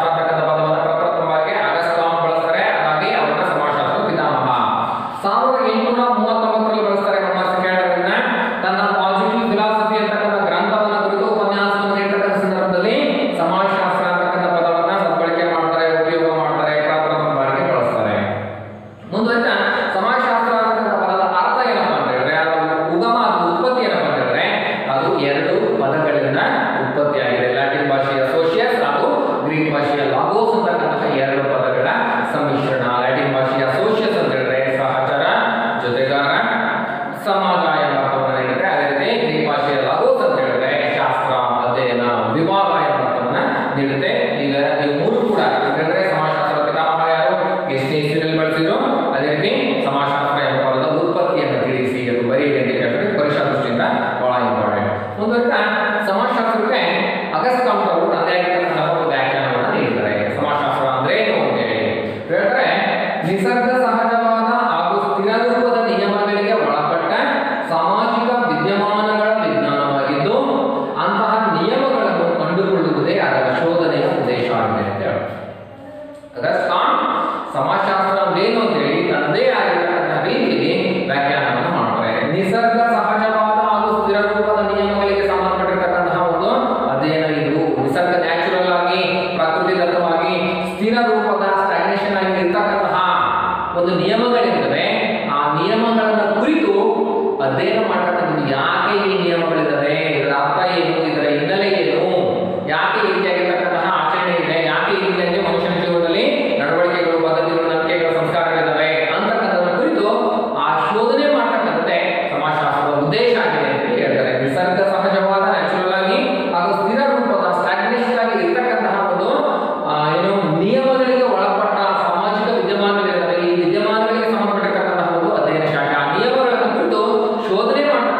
ಅಂತಕ್ಕಂಥ ಪದವನ್ನ ಪ್ರಪ್ರಥಮ ಬಾರಿಗೆ ಅಗಸ್ಟಾಂ ಬಳಸ್ತಾರೆ. ಹಾಗಾಗಿ ಅವರನ್ನ ಸಮಾಜಶಾಸ್ತ್ರದ ಪಿತಾಮಹ. 1839ರಲ್ಲಿ ಬಳಸ್ತಾರೆ. ಒಂದು ವರ್ಷ ಕೇಳೋದ್ರಿಂದ ತನ್ನ ಪಾಸಿಟಿವ್ ಫಿಲಾಸಫಿ ಅಂತಕ್ಕಂಥ ಗ್ರಂಥವನ್ನ ಕುರಿತು ಉಪನ್ಯಾಸವನ್ನು ನೀಡತಕ್ಕಂಥ ಸಂದರ್ಭದಲ್ಲಿ ಸಮಾಜಶಾಸ್ತ್ರ ಅಂತಕ್ಕಂಥ ಪದವನ್ನ ಸದ್ಬಳಕೆ ಮಾಡ್ತಾರೆ, ಉಪಯೋಗ ಮಾಡ್ತಾರೆ, ಪ್ರಪ್ರಥಮ ಬಾರಿಗೆ ಬಳಸ್ತಾರೆ. ಮುಂದುವರಿತಾ ಸಮಾಜಶಾಸ್ತ್ರ ಅಂತಕ್ಕಂಥ ಪದದ ಅರ್ಥ ಏನಪ್ಪಾ ಅಂತ ಹೇಳಿದ್ರೆ, ಅದು ಉಗಮ, ಅದು ಉತ್ಪತ್ತಿ ಏನಪ್ಪಾ ಅಂತ ಹೇಳಿದ್ರೆ ಅದು ಎರಡು ಪದಗಳಿಂದ ಉತ್ಪತ್ತಿಯಾಗಿದೆ. ಲ್ಯಾಟಿನ್ ಭಾಷೆಯ ಸೋಷಿಯಸ್ ಹಾಗೂ ಗ್ರೀಕ್ ಭಾಷೆಯ ಲಾಗೋಸ್ ಅಂತಕ್ಕಂತಹ ಎರಡು ಪದಗಳ ಸಮ್ಮಿಶ್ರಣ. ಲ್ಯಾಟಿನ್ ಭಾಷೆಯ ಸೋಷಿಯಸ್ ಅಂತ ಹೇಳಿದ್ರೆ ಸಹಚರ, ಜೊತೆಗಾರ, ಸಮಾಜ ಎಂಬ ಅರ್ಥವನ್ನು ನೀಡುತ್ತೆ. ಅದೇ ರೀತಿ ಗ್ರೀಕ್ ಭಾಷೆಯ ಲಾಗೋಸ್ ಅಂತ ಹೇಳಿದ್ರೆ ಶಾಸ್ತ್ರ, ಅಧ್ಯಯನ, ವಿಭಾಗ ಎಂಬ ಅರ್ಥವನ್ನ ನೀಡುತ್ತೆ. ಈಗ ಈ ಮೂರು ಕೂಡ ಯಾಕಂದ್ರೆ ಸಮಾಜಶಾಸ್ತ್ರದ ಪಿತಾಮಹ ಯಾರು, ಎಷ್ಟನೇ ಇಸ್ವಿಯಲ್ಲಿ ಬಳಸಿದ್ರು. ಅದೇ ರೀತಿ ಸಮಾಜಶಾಸ್ತ್ರ ಎಂಬ ಪದದ ಉತ್ಪತ್ತಿಯನ್ನು ತಿಳಿಸಿ, ಅದು ಬರೀರಿ ಅಂತ ಕೇಳಿದ್ರೆ ಪರೀಕ್ಷಾ ದೃಷ್ಟಿಯಿಂದ ಬಹಳ ಇಂಪಾರ್ಟೆಂಟ್. ಮುಂದುವರಿತಾ ಸಮಾಜಶಾಸ್ತ್ರಕ್ಕೆ ಅಗಸ್ಟಾಂ ಅವರು ತನ್ನದೇ ಆಗಿರ್ತಕ್ಕಂತಹ ಒಂದು ವ್ಯಾಖ್ಯಾನವನ್ನು ನೀಡಿದ್ದಾರೆ. ಸಮಾಜಶಾಸ್ತ್ರ ಅಂದ್ರೆ ಏನು ಅಂತ ಹೇಳಿ ಹೇಳಿದ್ರೆ ನಿಸರ್ಗ ಸಹಜವಾದ ಹಾಗೂ ಸ್ಥಿರ ರೂಪದ ನಿಯಮಗಳಿಗೆ ಒಳಪಟ್ಟ ಸಾಮಾಜಿಕ ವಿದ್ಯಮಾನಗಳ ವಿಜ್ಞಾನವಾಗಿದ್ದು ಅಂತಹ ನಿಯಮಗಳನ್ನು ಕಂಡುಕೊಳ್ಳುವುದೇ ಅದರ ಶೋಧನೆಯ ಉದ್ದೇಶವಾಗಿದೆ ಅಂತ ಹೇಳಿ ಅಗಸ್ಟಾಂ ಸಮಾಜಶಾಸ್ತ್ರ ಅಂದ್ರೇನು ಅಂತ ಹೇಳಿ ತನ್ನದೇ ಆಗಿರ್ತಕ್ಕಂಥ ರೀತಿಯಲ್ಲಿ ವ್ಯಾಖ್ಯಾನವನ್ನು ಮಾಡ್ತಾರೆ. ನಿಸರ್ಗ ಸಹಜವಾದ ಹಾಗೂ ಸ್ಥಿರ ರೂಪದ ನಿಯಮಗಳಿಗೆ ಸಂಬಂಧಪಟ್ಟಿರ್ತಕ್ಕಂತಹ ಒಂದು ಅಧ್ಯಯನ ಇದು. ನಿಸರ್ಗ ನ್ಯಾಚುರಲ್ ಆಗಿ, ಪ್ರಕೃತಿದತ್ತವಾಗಿ ಸ್ಥಿರ ರೂಪದ ಸ್ಟಾಗ್ನೇಷನ್ ಆಗಿ ಇರ್ತಕ್ಕಂತಹ ಒಂದು ನಿಯಮಗಳಿರ್ತವೆ. ಆ ನಿಯಮಗಳನ್ನ ಕುರಿತು ಅಧ್ಯಯನ ಮಾಡ್ತಕ್ಕಂಥದ್ದು. ಯಾಕೆ ಈ ನಿಯಮಗಳಿದ್ದಾವೆ, ಇದರ ಅರ್ಥ ಏನು, ಇದರ ಹಿನ್ನೆಲೆ ಏನು, ಯಾಕೆ ಈ ರೀತಿಯಾಗಿರ್ತಕ್ಕಂತಹ ಆಚರಣೆ ಇದೆ, ಯಾಕೆ ಈ ರೀತಿಯಾಗಿ ಮನುಷ್ಯನ ಜೀವನದಲ್ಲಿ ನಡವಳಿಕೆಗಳು, ಪದ್ಧತಿಗಳು, ನಂಬಿಕೆಗಳು, ಸಂಸ್ಕಾರಗಳಿದ್ದಾವೆ ಅಂತಕ್ಕಂಥದ್ರ ಕುರಿತು ಆ ಶೋಧನೆ ಮಾಡ್ತಕ್ಕಂಥದ್ದೇ ಸಮಾಜಶಾಸ್ತ್ರದ ಉದ್ದೇಶ ಆಗಿದೆ ಅಂತ ಹೇಳ್ತಾರೆ. ನಿಸರ್ಗ ಸಹಜವಾದ ನ್ಯಾಚುರಲ್ ಆಗಿ ಹಾಗೂ ಸ್ಥಿರ ರೂಪದ ಸ್ಟಾಗ್ನೇಷನ್ ಆಗಿ ಇರ್ತಕ್ಕಂತಹ ಒಂದು ನಿಯಮಗಳಿಗೆ ಒಳಪಟ್ಟ ಸಾಮಾಜಿಕ ವಿದ್ಯಮಾನಗಳಿರ್ತವೆ. ಈ ವಿದ್ಯಮಾನಗಳಿಗೆ ಸಂಬಂಧಪಟ್ಟಿರ್ತಕ್ಕಂತಹ ಒಂದು ಅಧ್ಯಯನ ಶಾಖೆ. ಆ ನಿಯಮಗಳನ್ನು ಕುರಿತು ಶೋಧನೆ ಮಾಡ್ತಾರೆ.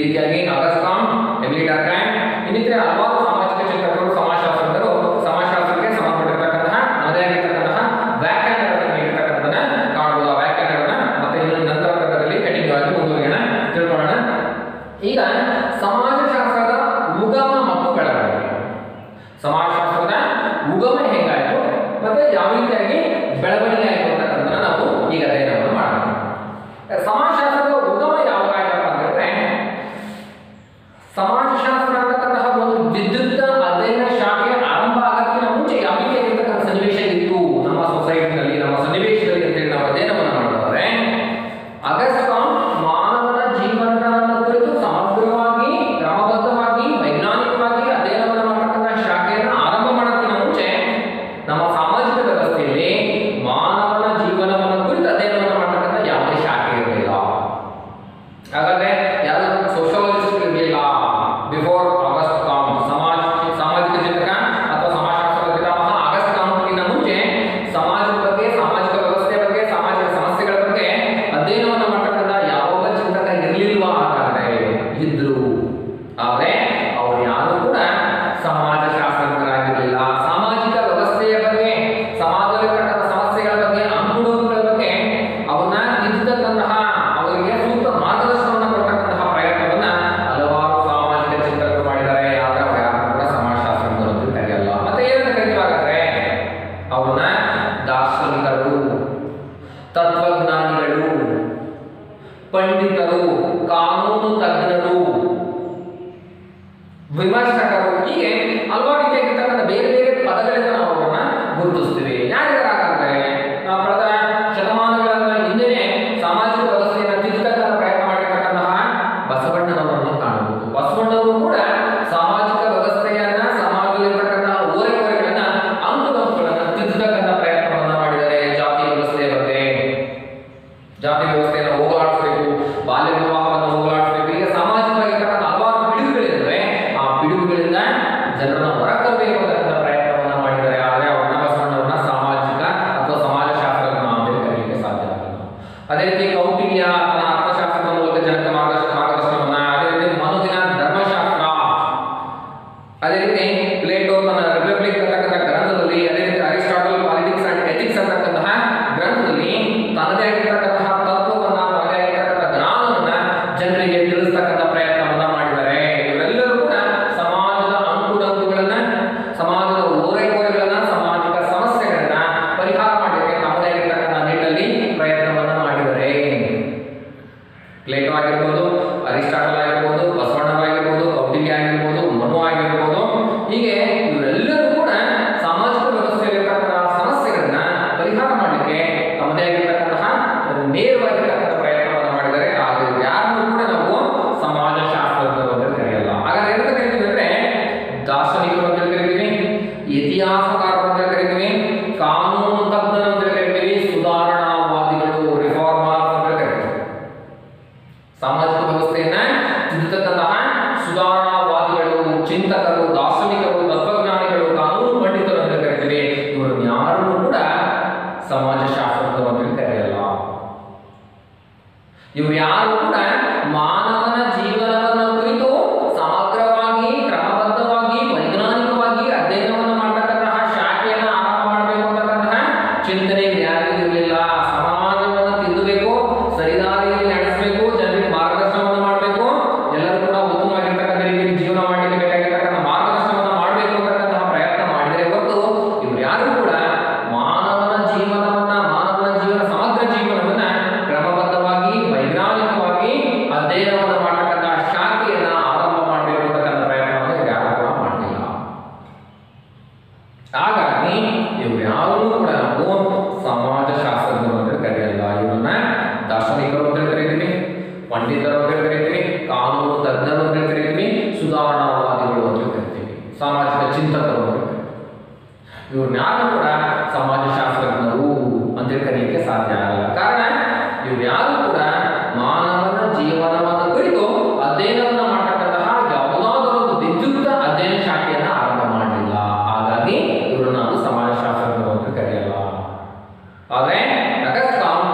ರೀತಿಯಾಗಿ ಆಗಸ್ಟ್ ಕಾಮ್, ಎಮಿಲಿ ಡರ್ಕೈಮ್ ಇನ್ನಿತರೆ ಹಲವಾರು ಸಾಮಾಜಿಕ ಚಿಂತಕರು, ಸಮಾಜಶಾಸ್ತ್ರಜ್ಞರು ಸಮಾಜಶಾಸ್ತ್ರಕ್ಕೆ ಸಂಬಂಧಪಟ್ಟಿರ್ತಕ್ಕಂತಹ ಅದೇ ಆಗಿರ್ತಕ್ಕಂತಹ ವ್ಯಾಖ್ಯಾನಗಳನ್ನು ನೀಡಿರ್ತಕ್ಕಂಥದ್ದನ್ನ ಕಾಣಬಹುದು. ಆ ವ್ಯಾಖ್ಯಾನಗಳನ್ನ ಮತ್ತೆ ಇನ್ನು ನಂತರ ತರಗತಿಯಲ್ಲಿ ಕಂಟಿನ್ಯೂ ಆಗಿ ಮುಂದುವರಿಯೋಣ, ತಿಳ್ಕೊಳ್ಳೋಣ. ಈಗ ಸಮಾಜಶಾಸ್ತ್ರದ ಉಗಮ ಮತ್ತು ಬೆಳವಣಿಗೆ, ಸಮಾಜಶಾಸ್ತ್ರದ ಉಗಮ ಹೇಗಾಯಿತು ಮತ್ತೆ ಯಾವ ರೀತಿಯಾಗಿ ಬೆಳವಣಿಗೆ ಆಯಿತು ಅಂತಕ್ಕಂಥದ್ದನ್ನ ನಾವು ಈಗ ಅಧ್ಯಯನವನ್ನು ಮಾಡೋಣ. ಸಮಾಜಶಾಸ್ತ್ರದ ಉಗಮ ಯಾವಾಗ ಆಯ್ತಪ್ಪ ಅಂತಂದ್ರೆ, ಸಮಾಜಶಾಸ್ತ್ರ ಅನ್ನತಕ್ಕಂತಹ ಒಂದು ವಿದ್ಯುತ್ ಅಧ್ಯಯನ ಶಾಖೆ ಆರಂಭ ಆಗಕ್ಕಿಂತ ಮುಂಚೆ ಯಾವ ರೀತಿಯಾಗಿರ್ತಕ್ಕಂಥ ಸನ್ನಿವೇಶ ಇತ್ತು ನಮ್ಮ ಸೊಸೈಟಿನಲ್ಲಿ, ನಮ್ಮ ಸನ್ನಿವೇಶದಲ್ಲಿ ಅಂತೇಳಿ ನಾವು ಅಧ್ಯಯನವನ್ನು ಮಾಡೋದಾದ್ರೆ, ಆಗಸ್ಟ್ ಕಾಮ್ ಮಾನವನ ಜೀವನವನ್ನು ಕುರಿತು ಸಮಗ್ರವಾಗಿ ಕ್ರಮಬದ್ಧವಾಗಿ ವೈಜ್ಞಾನಿಕವಾಗಿ ಅಧ್ಯಯನವನ್ನು ಮಾಡತಕ್ಕಂತಹ ಶಾಖೆಯನ್ನು ಆರಂಭ ಮಾಡೋಕ್ಕಿಂತ ಮುಂಚೆ ನಮ್ಮ ಸಾಮಾಜಿಕ ವ್ಯವಸ್ಥೆಯಲ್ಲಿ ಮಾನವನ ಜೀವನವನ್ನು ಕುರಿತು ಅಧ್ಯಯನವನ್ನು ಮಾಡತಕ್ಕಂಥ ಯಾವುದೇ ಶಾಖೆ ಇರಲಿಲ್ಲ. ಹಾಗಾದ್ರೆ ಯಾರು ಸೋಷಿಯಾಲಜಿಸ್ಟ್ ಇರಲಿಲ್ಲ ಬಿಫೋರ್ ಆಗಸ್ಟ್ ಕಾಮ್. ಸಾಮಾಜಿಕ ಚಿಂತಕ ಅಥವಾ ಸಮಾಜಶಾಸ್ತ್ರದ ಪಿತಾಮಹ ಆಗಸ್ಟ್ ಕಾಮ್ಗಿಂತ ಮುಂಚೆ ಸಮಾಜದ ಬಗ್ಗೆ, ಸಾಮಾಜಿಕ ವ್ಯವಸ್ಥೆ ಬಗ್ಗೆ, ಸಾಮಾಜಿಕ ಸಮಸ್ಯೆಗಳ ಬಗ್ಗೆ ಅಧ್ಯಯನವನ್ನು ಮಾಡತಕ್ಕಂಥ ಯಾವ ಚಿಂತಕ ಇರಲಿಲ್ವಾ? ಹಾಗಾದ್ರೆ ಇದ್ರು, ಆದ್ರೆ ಅವರು ಯಾರು ಕೂಡ ಸಮಾಜಶಾಸ್ತ್ರಜ್ಞರಾಗಿರಲಿಲ್ಲ. ಸಾಮಾಜಿಕ ವ್ಯವಸ್ಥೆಯ ಬಗ್ಗೆ, ಸಮಾಜದಲ್ಲಿರ್ತಕ್ಕಂಥ ಸಮಸ್ಯೆಗಳ ಬಗ್ಗೆ, ಅಂಕುಡೊಂಕುಗಳ ಬಗ್ಗೆ ಅವನ್ನ ತಿದ್ದುತಕ್ಕಂತಹ, ಅವರಿಗೆ ಸೂಕ್ತ ಮಾರ್ಗದರ್ಶನವನ್ನು ಕೊಡ್ತಕ್ಕಂತಹ ಪ್ರಯತ್ನವನ್ನ ಹಲವಾರು ಸಾಮಾಜಿಕ ಚಿಂತಕರು ಮಾಡಿದ್ದಾರೆ. ಆದ್ರೆ ಅವರು ಯಾರು ಕೂಡ ಸಮಾಜಶಾಸ್ತ್ರಜ್ಞರು ಅಂತ ಕರೆಯಲ್ಲ. ಮತ್ತೆ ಏನಂತ ಕರೀತೀವಾಗಾದ್ರೆ ಅವ್ರನ್ನ ದಾರ್ಶನಿಕರು, ತತ್ವಜ್ಞಾನಿಗಳು, ಪಂಡಿತರು, ಕಾನೂನು ತಜ್ಞರು, ವಿಮರ್ಶಕರು, ಹೀಗೆ ಹಲವಾರು ರೀತಿಯಾಗಿರ್ತಕ್ಕಂಥ ಬೇರೆ ಬೇರೆ ಪದಗಳಿಂದ ನಾವು ಅವರನ್ನ ಗುರುತಿಸ್ತೀವಿ. ಯಾರಿಗಾದ್ರೆ ನಾವು ಕಳೆದ ಶತಮಾನಗಳ ಹಿಂದೆನೆ ಸಾಮಾಜಿಕ ವ್ಯವಸ್ಥೆಯನ್ನು ತಿದ್ದತಕ್ಕಂಥ ಪ್ರಯತ್ನ ಮಾಡಿರ್ತಕ್ಕಂತಹ ಬಸವಣ್ಣನವರನ್ನು ಕಾಣಬಹುದು. ಬಸವಣ್ಣವರು ಕೂಡ ಸಾಮಾಜಿಕ ವ್ಯವಸ್ಥೆಯನ್ನ, ಸಮಾಜದಲ್ಲಿರ್ತಕ್ಕಂತಹ ಓರೆಕೋರೆಗಳನ್ನ, ಅಂಕುಡೊಂಕುಗಳನ್ನ ತಿದ್ದತಕ್ಕಂಥ ಪ್ರಯತ್ನವನ್ನ ಮಾಡಿದ್ದಾರೆ. ಜಾತಿ ವ್ಯವಸ್ಥೆಯ ಬಗ್ಗೆ, ಜಾತಿ ವ್ಯವಸ್ಥೆಯನ್ನು ಹೋಗಲಾಡಿಸಬೇಕು, ಬಾಲ್ಯ ವಿವಾಹವನ್ನು ಹೋಗಲಾಡಿಸಬೇಕು, ಈಗ ಸಾಮಾಜಿಕವಾಗಿರ್ತಕ್ಕಂಥ ಹಲವಾರು ಪಿಡುಗುಗಳಿವೆ. ಆ ಪಿಡುಗುಗಳಿಂದ ಜನರನ್ನು ಹೊರತರಬೇಕು ಅಂತಕ್ಕಂಥ ಪ್ರಯತ್ನವನ್ನ ಮಾಡಿದ್ದಾರೆ. ಆದರೆ ಅವರನ್ನ ಬಸವಣ್ಣವ್ರನ್ನ ಸಾಮಾಜಿಕ ಅಥವಾ ಸಮಾಜಶಾಸ್ತ್ರಜ್ಞ ಅಂತ ಕರೆಯಲಿಕ್ಕೆ ಸಾಧ್ಯ ಆಗಲ್ಲ. ಅದೇ ರೀತಿ ಕೌಟಿಲ್ಯ ತನ್ನ ಅರ್ಥಶಾಸ್ತ್ರದ ಮೂಲಕ ಜನಕ್ಕೆ ಮಾರ್ಗದರ್ಶನವನ್ನ, ಅದೇ ರೀತಿ ಮನುದಿನ ಧರ್ಮಶಾಸ್ತ್ರ, ಅದೇ ರೀತಿ ಪ್ಲೇಟೋ ತನ್ನ ರಿಪಬ್ಲಿಕ್ ಅಂತಕ್ಕಂಥ ಗ್ರಂಥದಲ್ಲಿ, ಅದೇ ರೀತಿ ಅರಿಸ್ಟಾಟಲ್ ಪಾಲಿಟಿಕ್ಸ್ ಅಂಡ್ ಎಥಿಕ್ಸ್ ಅಂತಕ್ಕಂತಹ ಗ್ರಂಥದಲ್ಲಿ ತನ್ನದೇ ಆಗಿರ್ತಕ್ಕಂತಹ ತತ್ವವನ್ನ, ತನ್ನದೇ ಆಗಿರ್ತಕ್ಕಂಥ ಜ್ಞಾನವನ್ನ ಜನರಿಗೆ ತಿಳಿಸ್ತಕ್ಕಂಥ ಪ್ರಯತ್ನವನ್ನ ಮಾಡಿದ್ದಾರೆ. ಇವರೆಲ್ಲರೂ ಕೂಡ ಸಮಾಜದ ಅಂಕುಡೊಂಕುಗಳನ್ನ, ಸಮಾಜದ ಓರೆಕೋರೆಗಳನ್ನ, ಸಾಮಾಜಿಕ ಸಮಸ್ಯೆಗಳನ್ನ ಪರಿಹಾರ ಮಾಡಲಿಕ್ಕೆ ತಮ್ಮದೇ ಆಗಿರ್ತಕ್ಕಂಥ ನಿಟ್ಟಿನಲ್ಲಿ ಪ್ರಯತ್ನವನ್ನ ಮಾಡಿದ್ದಾರೆ. ಪ್ಲೇಟೋ ಆಗಿರ್ಬೋದು, ಅರಿಸ್ಟಾಟಲ್ ಆಗಿರ್ಬೋದು, ಬಸವಣ್ಣವಾಗಿರ್ಬೋದು, ಕೌಟಿಲ್ಯ ಆಗಿರ್ಬೋದು, ಮನು ಆಗಿರ್ಬೋದು, ಹೀಗೆ ಇವರೆಲ್ಲರೂ ಕೂಡ ಸಾಮಾಜಿಕ ವ್ಯವಸ್ಥೆಯಲ್ಲಿರ್ತಕ್ಕಂತಹ ಸಮಸ್ಯೆಗಳನ್ನ ಪರಿಹಾರ ಮಾಡಲಿಕ್ಕೆ ತಮ್ಮದೇ ಆಗಿರ್ತಕ್ಕಂತಹ ನೇರವಾಗಿರ್ತಕ್ಕಂಥ ಪ್ರಯತ್ನವನ್ನು ಮಾಡಿದ್ದಾರೆ. ಆದರೆ ಯಾರನ್ನೂ ಕೂಡ ನಾವು ಸಮಾಜಶಾಸ್ತ್ರಜ್ಞರು ಅಂತ ಕರೆಯಲ್ಲ. ಹಾಗಾದ್ರೆ ಎಂತ ಕರಿತೀವಿ ಅಂದ್ರೆ, ದಾರ್ಶನಿಕರು ಅಂತ ಕರಿತೀವಿ, ಇತಿಹಾಸಕಾರರು ಅಂತ ಕರಿತೀವಿ, ಕಾನೂನು ತಜ್ಞರು ಅಂತ ಕರಿತೀವಿ, ಸುಧಾರಣಾವಾದಿಗಳು, ರಿಫಾರ್ಮರ್ಸ್ ಅಂತ ಕರಿತೀವಿ. ಸಾಮಾಜಿಕ ವ್ಯವಸ್ಥೆಯನ್ನ ತಿದ್ದುತಕ್ಕಂತಹ ಸುಧಾರಣಾವಾದಿಗಳು, ಚಿಂತಕರು, ದಾರ್ಶನಿಕರು, ತತ್ವಜ್ಞಾನಿಗಳು, ಕಾನೂನು ಪಂಡಿತರು ಅಂತ ಕರಿತೀವಿ. ಇವರು ಯಾರನ್ನೂ ಕೂಡ ಸಮಾಜಶಾಸ್ತ್ರಜ್ಞರು ಅಂತ ಕರೆಯಲ್ಲ. ಇವರು ಯಾರು ಕೂಡ ಮಾನವನ ಜೀವನವನ್ನು ಕುರಿತು ಸಮಗ್ರವಾಗಿ, ಕ್ರಮಬದ್ಧವಾಗಿ, ವೈಜ್ಞಾನಿಕವಾಗಿ ಅಧ್ಯಯನವನ್ನು ಮಾಡತಕ್ಕಂತಹ ಶಾಖೆಯನ್ನು ಆರಂಭ ಮಾಡಬೇಕು ಅಂತಕ್ಕಂತಹ ಚಿಂತನೆ ಯಾರಿಗೂ ಇರಲಿಲ್ಲ. ಸಮಾಜವನ್ನು ತಿದ್ದಬೇಕು, ಸರಿದಾರಿಯಲ್ಲಿ ನಡೆಸಬೇಕು, ಜನರಿಗೆ ಮಾರ್ಗದರ್ಶನವನ್ನು ಮಾಡಬೇಕು, ಎಲ್ಲರೂ ಕೂಡ ಉತ್ತಮವಾಗಿರ್ತಕ್ಕಂಥ ರೀತಿಯಲ್ಲಿ ಜೀವನ ಮಾಡಲಿಕ್ಕೆ ಬೇಕಾಗಿರ್ತಕ್ಕಂಥ ಮಾರ್ಗದರ್ಶನವನ್ನು ಮಾಡಬೇಕು ಅಂತಕ್ಕಂತಹ ಪ್ರಯತ್ನ ಮಾಡಿದರೆ ಹೊರತು ಇವರು ಯಾರು ಕೂಡ ಮಾನವನ ಜೀವನವನ್ನ, ಮಾನವನ ಜೀವನ, ಸಮಗ್ರ ಜೀವನವನ್ನ ಕ್ರಮಬದ್ಧವಾಗಿ, ವೈಜ್ಞಾನಿಕವಾಗಿ ಅಧ್ಯಯನವನ್ನು ಮಾಡತಕ್ಕಂತಹ ಶಾಖೆಯನ್ನ ಆರಂಭ ಮಾಡಬೇಕು ಅಂತಕ್ಕಂಥ ಪ್ರಯತ್ನವನ್ನು ಯಾರು ಕೂಡ ಮಾಡಲಿಲ್ಲ. ಹಾಗಾಗಿ ಇವರು ಯಾರೂ ಕೂಡ ನಾವು ಸಮಾಜಶಾಸ್ತ್ರಜ್ಞರು ಅಂತ ಕರೆಯಲ್ಲ. ಇವರನ್ನ ದಾರ್ಶನಿಕರು ಅಂತ ಕರಿತೀವಿ, ಪಂಡಿತರು ಅಂತ ಕರಿತೀವಿ, ಕಾನೂನು ತಜ್ಞರು ಅಂತ ಕರಿತೀವಿ, ಸುಧಾರಣಾವಾದಿಗಳು ಅಂತ ಕರಿತೀವಿ, ಸಾಮಾಜಿಕ ಚಿಂತಕರು ಅಂತ ಕರಿತೀವಿ. ಇವ್ರನ್ನ ಯಾರು ಕೂಡ ಸಮಾಜಶಾಸ್ತ್ರಜ್ಞರು ಅಂತ ಕರೆಯಲಿಕ್ಕೆ ಸಾಧ್ಯ ಆಗಲ್ಲ. ಕಾರಣ ಇವ್ರು ಯಾರು ಕೂಡ ಮಾನವನ ಜೀವನವನ್ನು ಕುರಿತು ಅಧ್ಯಯನವನ್ನು ಮಾಡತಕ್ಕಂತಹ ಯಾವುದಾದರೂ ಒಂದು ವಿದ್ಯುಕ್ತ ಅಧ್ಯಯನ ಶಾಖೆಯನ್ನು ಆರಂಭ ಮಾಡಲಿಲ್ಲ. ಹಾಗಾಗಿ ಇವರು ನಾವು ಸಮಾಜಶಾಸ್ತ್ರಜ್ಞರು ಅಂತ ಕರೆಯಲ್ಲ. ಆದರೆ ಆಗಸ್ಟ್ ಕಾಮ್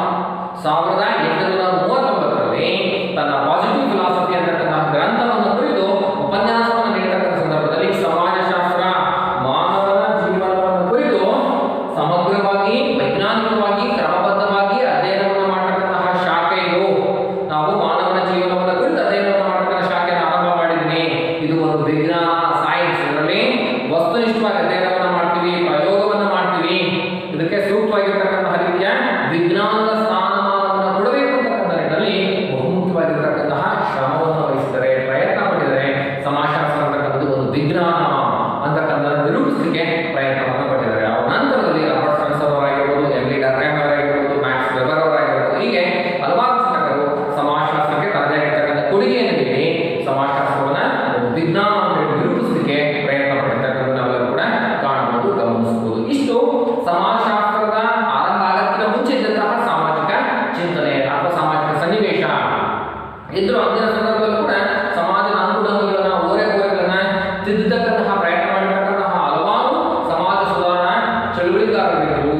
1839ರಲ್ಲಿ ತನ್ನ ಪಾಸಿಟಿವ್ ಫಿಲಾಸಫಿ ಅಂತಕ್ಕಂತಹ ಗ್ರಂಥ ಇದ್ರೂ ಅಂದಿನ ಸಂದರ್ಭದಲ್ಲೂ ಕೂಡ ಸಮಾಜದ ಅಂಕುಡೊಂಕುಗಳನ್ನ ಓರೆಗೋರೆಗಳನ್ನ ತಿದ್ದತಕ್ಕಂತಹ ಪ್ರಯತ್ನ ಮಾಡಿರ್ತಕ್ಕಂತಹ ಹಲವಾರು ಸಮಾಜ ಸುಧಾರಣಾ ಚಳುವಳಿಗಾರರಿದ್ದರು.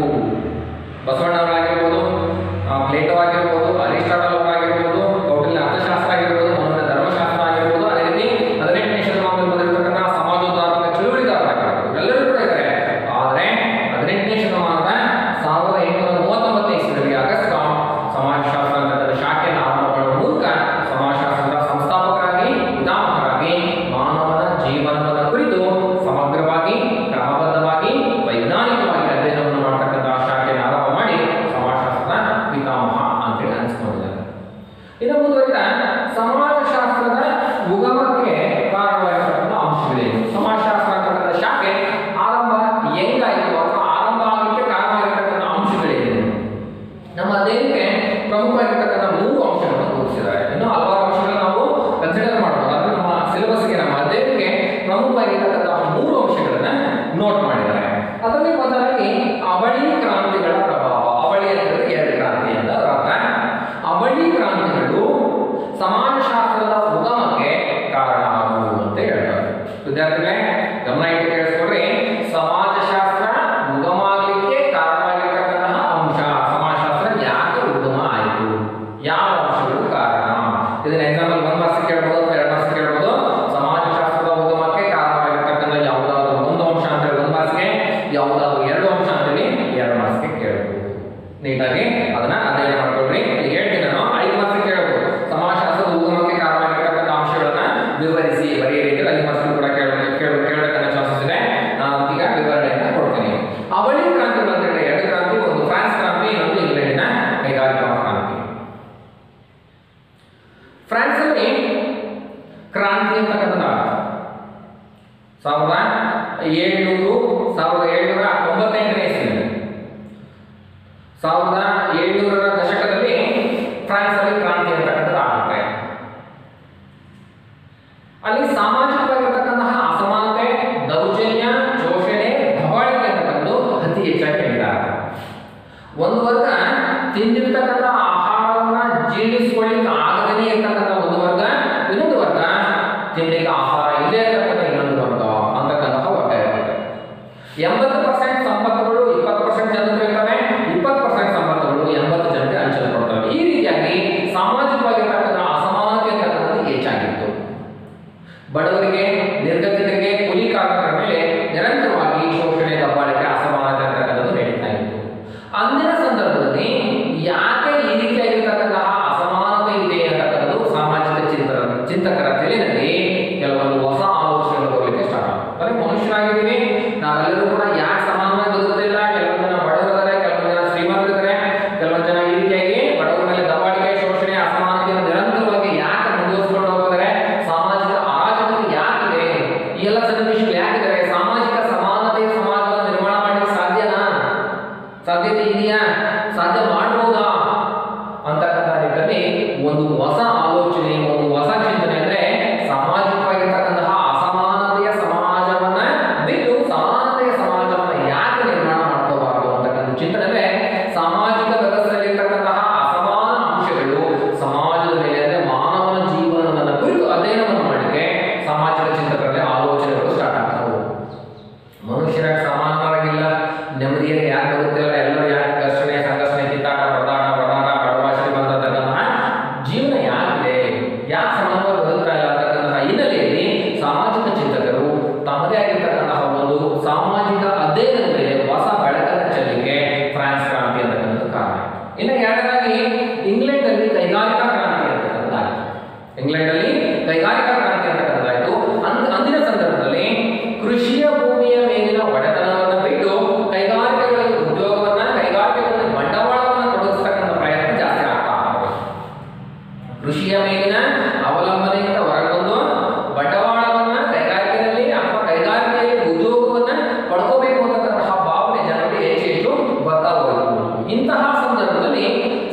ಬಸವಣ್ಣವರಾಗಿರ್ಬೋದು, ಪ್ಲೇಟೋ ಆಗಿರ್ಬೋದು, ಅರಿಸ್ಟಾಟಲ್ ಅವರಾಗಿರ್ಬೋದು, ಕೌಟಿಲ್ಯ ಅರ್ಥಶಾಸ್ತ್ರ ಆಗಿರ್ಬೋದು, ಮನುವಿನ ಧರ್ಮಶಾಸ್ತ್ರ ಆಗಿರ್ಬೋದು, ಅದೇ ರೀತಿ 18ನೇ ಶತಮಾನದಲ್ಲಿ ಬಂದಿರತಕ್ಕಂತಹ ಸಮಾಜೋದ್ಧಾರಕ ಚಳುವಳಿಗಾರರಾಗಿರ್ಬೋದು, ಎಲ್ಲರೂ ಕೂಡ ಇದ್ದಾರೆ. ಆದರೆ 18ನೇ ಶತಮಾನದ 1839 ಇಸ್ವಿಯಲ್ಲಿ ಆಗಸ್ಟ್ ಸಮಾಜಶಾಸ್ತ್ರ ಅಂತ ಶಾಖೆಯನ್ನು ಆರಂಭ ಮಾಡುವ ಮೂಲಕ ಸಮಾಜಶಾಸ್ತ್ರದ ಸಂಸ್ಥಾಪಕರಾಗಿ, ಪಿತಾಮಹರಾಗಿ ಮಾನವನ ಜೀವನವನ್ನು ಕುರಿತು ಸಮಗ್ರವಾಗಿ, ಕ್ರಮಬದ್ಧವಾಗಿ, ವೈಜ್ಞಾನಿಕವಾಗಿ ಅಧ್ಯಯನವನ್ನು ಮಾಡತಕ್ಕಂತಹ ಶಾಖೆಯನ್ನು ಆರಂಭ ಮಾಡಿ ಸಮಾಜಶಾಸ್ತ್ರದ ಪಿತಾಮಹ ಅಂತೇಳಿ ಅನಿಸ್ಕೊಂಡಿದ್ದಾರೆ. ಇನ್ನು ಮುಂದುವರಿದ ಸಮಾಜಶಾಸ್ತ್ರದ ಉಗಮಕ್ಕೆ ಕಾರಣವಾಗಿರತಕ್ಕಂಥ ಅಂಶಗಳೇನು? ಸಮಾಜಶಾಸ್ತ್ರ ಅಂತಕ್ಕಂಥ ಶಾಖೆ ಆರಂಭ ಹೆಂಗಾಯಿತು ಅಥವಾ ಆರಂಭ ಆಗಲಿಕ್ಕೆ ಕಾರಣವಾಗಿರ್ತಕ್ಕಂಥ ಅಂಶಗಳೇನು? ನಮ್ಮ ಅಧ್ಯಯನಕ್ಕೆ ಪ್ರಮುಖವಾಗಿರ್ತಕ್ಕಂಥ 3 ಅಂಶಗಳನ್ನು ಗುರುತಿಸಿದ್ದಾರೆ. ಇನ್ನು ಹಲವಾರು ಅಂಶಗಳನ್ನು ನಾವು ಕನ್ಸಿಡರ್ ಮಾಡಬಹುದು. ಆದರೆ ನಮ್ಮ ಸಿಲೆಬಸ್ಗೆ, ನಮ್ಮ ಅಧ್ಯಯನಕ್ಕೆ ಪ್ರಮುಖವಾಗಿರ್ತಕ್ಕಂಥ 3 ಅಂಶಗಳನ್ನ ನೋಟ್ ಮಾಡಿದ್ದಾರೆ. ಅದರಲ್ಲಿ ಮೊದಲಾಗಿ ಅವಳಿ ಕ್ರಾಂತಿಗಳ ಪ್ರಭಾವ. ಅವಳಿ ಅಂದರೆ 2 ಕ್ರಾಂತಿ ಅಂತ ಅರ್ಥ. ಅವಳಿ ಕ್ರಾಂತಿಗಳು ಸಮಾಜಶಾಸ್ತ್ರದ ಉಗಮಕ್ಕೆ ಕಾರಣ ಆಗುವುದು ಅಂತ ಹೇಳ್ತಾರೆ. ವಿದ್ಯಾರ್ಥಿಗಳೇ ಗಮನ ಇಟ್ಟು ಕೇಳಿಸ್ಕೊಡ್ರಿ. ಸಮಾಜಶಾಸ್ತ್ರ ಉಗಮ ಆಗಲಿಕ್ಕೆ ಕಾರಣವಾಗಿರ್ತಕ್ಕಂತಹ ಅಂಶ, ಸಮಾಜಶಾಸ್ತ್ರ ಯಾಕೆ ಉಗಮ ಆಯಿತು, ಯಾವ ಅಂಶಗಳು ಕಾರಣ? ಇದನ್ನ ಎಕ್ಸಾಂಪಲ್ 1 ಮಾರ್ಕ್ಸ್ ಕೇಳಬಹುದು ಅಥವಾ 2 ಮಾರ್ಕ್ಸ್ ಕೇಳಬಹುದು. ಸಮಾಜಶಾಸ್ತ್ರದ ಉಗಮಕ್ಕೆ ಕಾರಣವಾಗಿರ್ತಕ್ಕಂಥ ಯಾವುದಾದ್ರು 1 ಅಂಶ ಅಂತ ಹೇಳಿ 1 ಮಾರ್ಕ್ಸ್ಗೆ, ಯಾವುದಾದ್ರು 2 ಅಂಶ ಅಂತೇಳಿ 2 ಮಾರ್ಕ್ಸ್ಗೆ ಕೇಳಬಹುದು. ನೀಟಾಗಿ ಅದನ್ನ ಅಧ್ಯಯನ ಮಾಡ್ಕೊಳ್ರಿ. ಈಗ ಹೇಳ್ತೀನಿ ನಾನು 5 ಮಾರ್ಕ್ಸ್ ಕೇಳಬಹುದು. ಸಮಾಜಶಾಸ್ತ್ರದ ಉಗಮಕ್ಕೆ ಕಾರಣವಾಗಿರ್ತಕ್ಕಂಥ ಅಂಶಗಳನ್ನ ವಿವರಿಸಿ ಬರೆಯಿರಿ. 5 ಮಾರ್ಕ್ಸ್ ಕೂಡ ಕೇಳಬೇಕನ್ನೋ ಚಾನ್ಸಸ್ ಇದೆ. ನಾನು ಈಗ ವಿವರಣೆಯನ್ನ ಕೊಡ್ತೀನಿ. ಅವಳಿ ಕ್ರಾಂತಿಗಳು ಅಂತ ಹೇಳಿ 2 ಕ್ರಾಂತಿ, ಒಂದು ಫ್ರಾನ್ಸ್ ಕ್ರಾಂತಿ, ಇನ್ನೊಂದು ಇಂಗ್ಲೆಂಡಿನ ಕೈಗಾರಿಕಾ ಕ್ರಾಂತಿ. ಫ್ರಾನ್ಸ್ ಅಲ್ಲಿ ಕ್ರಾಂತಿ ಅಂತಕ್ಕಂಥದ್ದು 1798ನೇ ಇಸ್ವಿಯಲ್ಲಿ, 1700ರ ದಶಕದಲ್ಲಿ ಫ್ರಾನ್ಸ್ ಅಲ್ಲಿ ಕ್ರಾಂತಿ ಅಂತಕ್ಕಂಥದ್ದು ಆಗುತ್ತೆ. ಅಲ್ಲಿ ಸಾಮಾಜಿಕವಾಗಿರ್ತಕ್ಕಂತಹ ಅಸಮಾನತೆ, ದೌರ್ಜನ್ಯ, ಶೋಷಣೆ, ದಬ್ಬಾಳಿಕೆ ಅಂತಕ್ಕಂಥದ್ದು ಅತಿ ಹೆಚ್ಚಾಗಿ ನಡೀತಾರೆ. ಒಂದು ವರ್ಗ ತಿಂದಿರ್ತಕ್ಕಂಥ ಆಹಾರವನ್ನ ಜೀರ್ಣಿಸಿಕೊಳ್ಳಿಕ್ಕೆ ಆಗದೇ ಇರ್ತಕ್ಕಂಥ ಒಂದು ವರ್ಗ, ಇನ್ನೊಂದು ವರ್ಗ ತಿನ್ನಲಿಕ್ಕೆ ಆಹಾರ ಇಲ್ಲೇ ಇರ್ತಕ್ಕಂಥ ಇನ್ನೊಂದು ವರ್ಗ ಅಂತಕ್ಕಂತಹ ವರ್ಗ ಇರುತ್ತೆ. 80% ಸಂಪತ್ತುಗಳು 20% ಜನರಿಗೆ ಇರ್ತವೆ, 20% ಸಂಪತ್ತುಗಳು 80 ಜನರಿಗೆ ಹಂಚಲ್ಪಡ್ತವೆ. ಈ ರೀತಿಯಾಗಿ ಸಾಮಾಜಿಕವಾಗಿರ್ತಕ್ಕಂಥ ಅಸಮಾನತೆ ಅಂತಕ್ಕಂಥದ್ದು ಹೆಚ್ಚಾಗಿತ್ತು. ಬಡವರಿಗೆ, ನಿರ್ಗತಿಕರಿಗೆ, ಕೂಲಿ ಕಾರ್ಮಿಕರ ಮೇಲೆ ನಿರಂತರವಾಗಿ ಶೋಷಣೆ, ದಬ್ಬಾಳಿಕೆ, ಅಸಮಾನತೆ ಅಂತಕ್ಕಂಥದ್ದು ನಡೀತಾ ಇತ್ತು. ಅಂದಿನ ಸಂದರ್ಭದಲ್ಲಿ ಯಾಕೆ ಈ ರೀತಿಯಾಗಿರ್ತಕ್ಕಂತಹ ಅಸಮಾನತೆ ಇದೆ ಅಂತಕ್ಕಂಥದ್ದು ಸಾಮಾಜಿಕ ಚಿಂತಕರ ತಲೆಯಲ್ಲಿ ಕೆಲವೊಂದು ಹೊಸ ಆಲೋಚನೆಗಳು ಬರಲಿಕ್ಕೆ ಸ್ಟಾರ್ಟ್ ಆಗುತ್ತೆ. ಮನುಷ್ಯರಾಗಿದ್ದೀವಿ, ನಾವೆಲ್ಲರೂ ಕೂಡ ಯಾಕೆ ಸಮಾನವಾಗಿ ಬದುಕುತ್ತಿಲ್ಲ? ಕೆಲವೊಂದು ಜನ ಬಡವರಿದ್ದಾರೆ, ಕೆಲವೊಂದು ಜನ ಶ್ರೀಮಂತರಿದ್ದಾರೆ, ಕೆಲವೊಂದು ಜನ ಈ ರೀತಿಯಾಗಿ ಬಡವರ ಮೇಲೆ ದಬ್ಬಾಳಿಕೆ, ಶೋಷಣೆ, ಅಸಮಾನತೆಯನ್ನು ನಿರಂತರವಾಗಿ ಯಾಕೆ ಮುಂದುವರಿಸಿಕೊಂಡು ಹೋಗ್ತಾರೆ? ಸಾಮಾಜಿಕ ಅರಾಜಕತೆ ಯಾಕಿದೆ? ಈ ಎಲ್ಲ ಸನ್ನಿವೇಶಗಳು ಯಾಕಿದ್ದಾರೆ? ಸಾಮಾಜಿಕ ಸಮಾನತೆ ಸಮಾಜವನ್ನು ನಿರ್ಮಾಣ ಮಾಡಲಿಕ್ಕೆ ಸಾಧ್ಯನಾ? ಸಾಧ್ಯತೆ ಇದೆಯಾ? ಸಾಧ್ಯ ಮಾಡಬಹುದಾ ಅಂತಕ್ಕಂಥ ನಿಟ್ಟಿನಲ್ಲಿ ಒಂದು ಹೊಸ ಆಲೋಚನೆ, ಒಂದು ಹೊಸ ಚಿಂತನೆ ಅಂದ್ರೆ ಸಾಮಾಜಿಕವಾಗಿರ್ತಕ್ಕಂತಹ ಅಸಮಾನತೆಯ ಸಮಾಜವನ್ನ ಬಿಟ್ಟು ಸಮಾನತೆಯ ಸಮಾಜವನ್ನ ಯಾಕೆ ನಿರ್ಮಾಣ ಮಾಡ್ಕೋಬಾರದು ಅಂತಕ್ಕಂಥ ಚಿಂತನೆ ಅಂದ್ರೆ ಸಾಮಾಜಿಕ ವ್ಯವಸ್ಥೆಯಲ್ಲಿರ್ತಕ್ಕಂತಹ ಅಸಮಾನ ಅಂಶಗಳು ಸಮಾಜದ ಮೇಲೆ ಅಂದ್ರೆ ಮಾನವನ ಜೀವನವನ್ನು ಕುರಿತು ಅಧ್ಯಯನವನ್ನು ಮಾಡಲಿಕ್ಕೆ ಸಾಮಾಜಿಕ ಚಿಂತಕರಲ್ಲಿ ಆಲೋಚನೆಗಳು ಸ್ಟಾರ್ಟ್ ಆಗ್ತವೆ. ಮನುಷ್ಯರ ಸಮಾನವಾಗಿಲ್ಲ, ನೆಮ್ಮದಿಯಲ್ಲಿ ಯಾಕೆ ಬದುಕ್ತಿಲ್ಲ, ಎಲ್ಲರೂ ಯಾಕೆ ಘರ್ಷಣೆ, ಸಂಘರ್ಷಣೆ, ಕಿತ್ತಾಟ, ಪ್ರದಾನ, ಬಡವ, ಶ್ರೀಮಂತ ಅಂತಕ್ಕಂತಹ ಜೀವನ ಯಾಕಿದೆ, ಯಾಕೆ ಸಮಾನವಾಗಿ ಬದುಕ್ತಾ ಇಲ್ಲ ಅಂತಕ್ಕಂತಹ ಹಿನ್ನೆಲೆಯಲ್ಲಿ ಸಾಮಾಜಿಕ ಚಿಂತಕರು ತಮ್ಮದೇ ಆಗಿರ್ತಕ್ಕಂತಹ ಒಂದು ಸಾಮಾಜಿಕ ಅಧ್ಯಯನದ ಮೇಲೆ ಹೊಸ ಬೆಳಕನ್ನು ಚೆಲ್ಲಿಗೆ ಫ್ರಾನ್ಸ್ ಕ್ರಾಂತಿ ಅಂತಕ್ಕಂಥದ್ದು ಕಾರಣ. ಇನ್ನು ಎರಡನೇದಾಗಿ ಇಂಗ್ಲೆಂಡ್ ಅಲ್ಲಿ ಕೈಗಾರಿಕಾ ಕ್ರಾಂತಿ ಅಂತಕ್ಕಂಥದ್ದಾಯಿತು. ಇಂಗ್ಲೆಂಡ್ ಅಲ್ಲಿ ಕೈಗಾರಿಕಾ ಕ್ರಾಂತಿ ಅಂತಕ್ಕಂಥದ್ದಾಯಿತು. ಅಂದಿನ ಸಂದರ್ಭದಲ್ಲಿ ಕೃಷಿಯ ಭೂಮಿಯ ಮೇಲಿನ ಒಡೆತನವನ್ನು ಬಿಟ್ಟು ಕೈಗಾರಿಕೆಗಳಲ್ಲಿ ಉದ್ಯೋಗವನ್ನ, ಕೈಗಾರಿಕೆಗಳಲ್ಲಿ ಬಂಡವಾಳವನ್ನು ತೊಡಗಿಸ್ತಕ್ಕಂಥ ಪ್ರಯತ್ನ ಜಾಸ್ತಿ ಆಗ್ತಾ ಇದೆ. ಕೃಷಿಯ ಮೇಲಿನ ಅವಲಂಬನೆಯಿಂದ ಹೊರಗೊಂಡು ಬಂಡವಾಳವನ್ನ ಕೈಗಾರಿಕೆಯಲ್ಲಿ ಅಥವಾ ಕೈಗಾರಿಕೆಯಲ್ಲಿ ಉದ್ಯೋಗವನ್ನ ಪಡ್ಕೋಬೇಕು ಅಂತಕ್ಕಂತಹ ಭಾವನೆ ಜನರಿಗೆ ಹೆಚ್ಚು ಬರ್ತಾ ಹೋಯಿತು. ಇಂತಹ ಸಂದರ್ಭದಲ್ಲಿ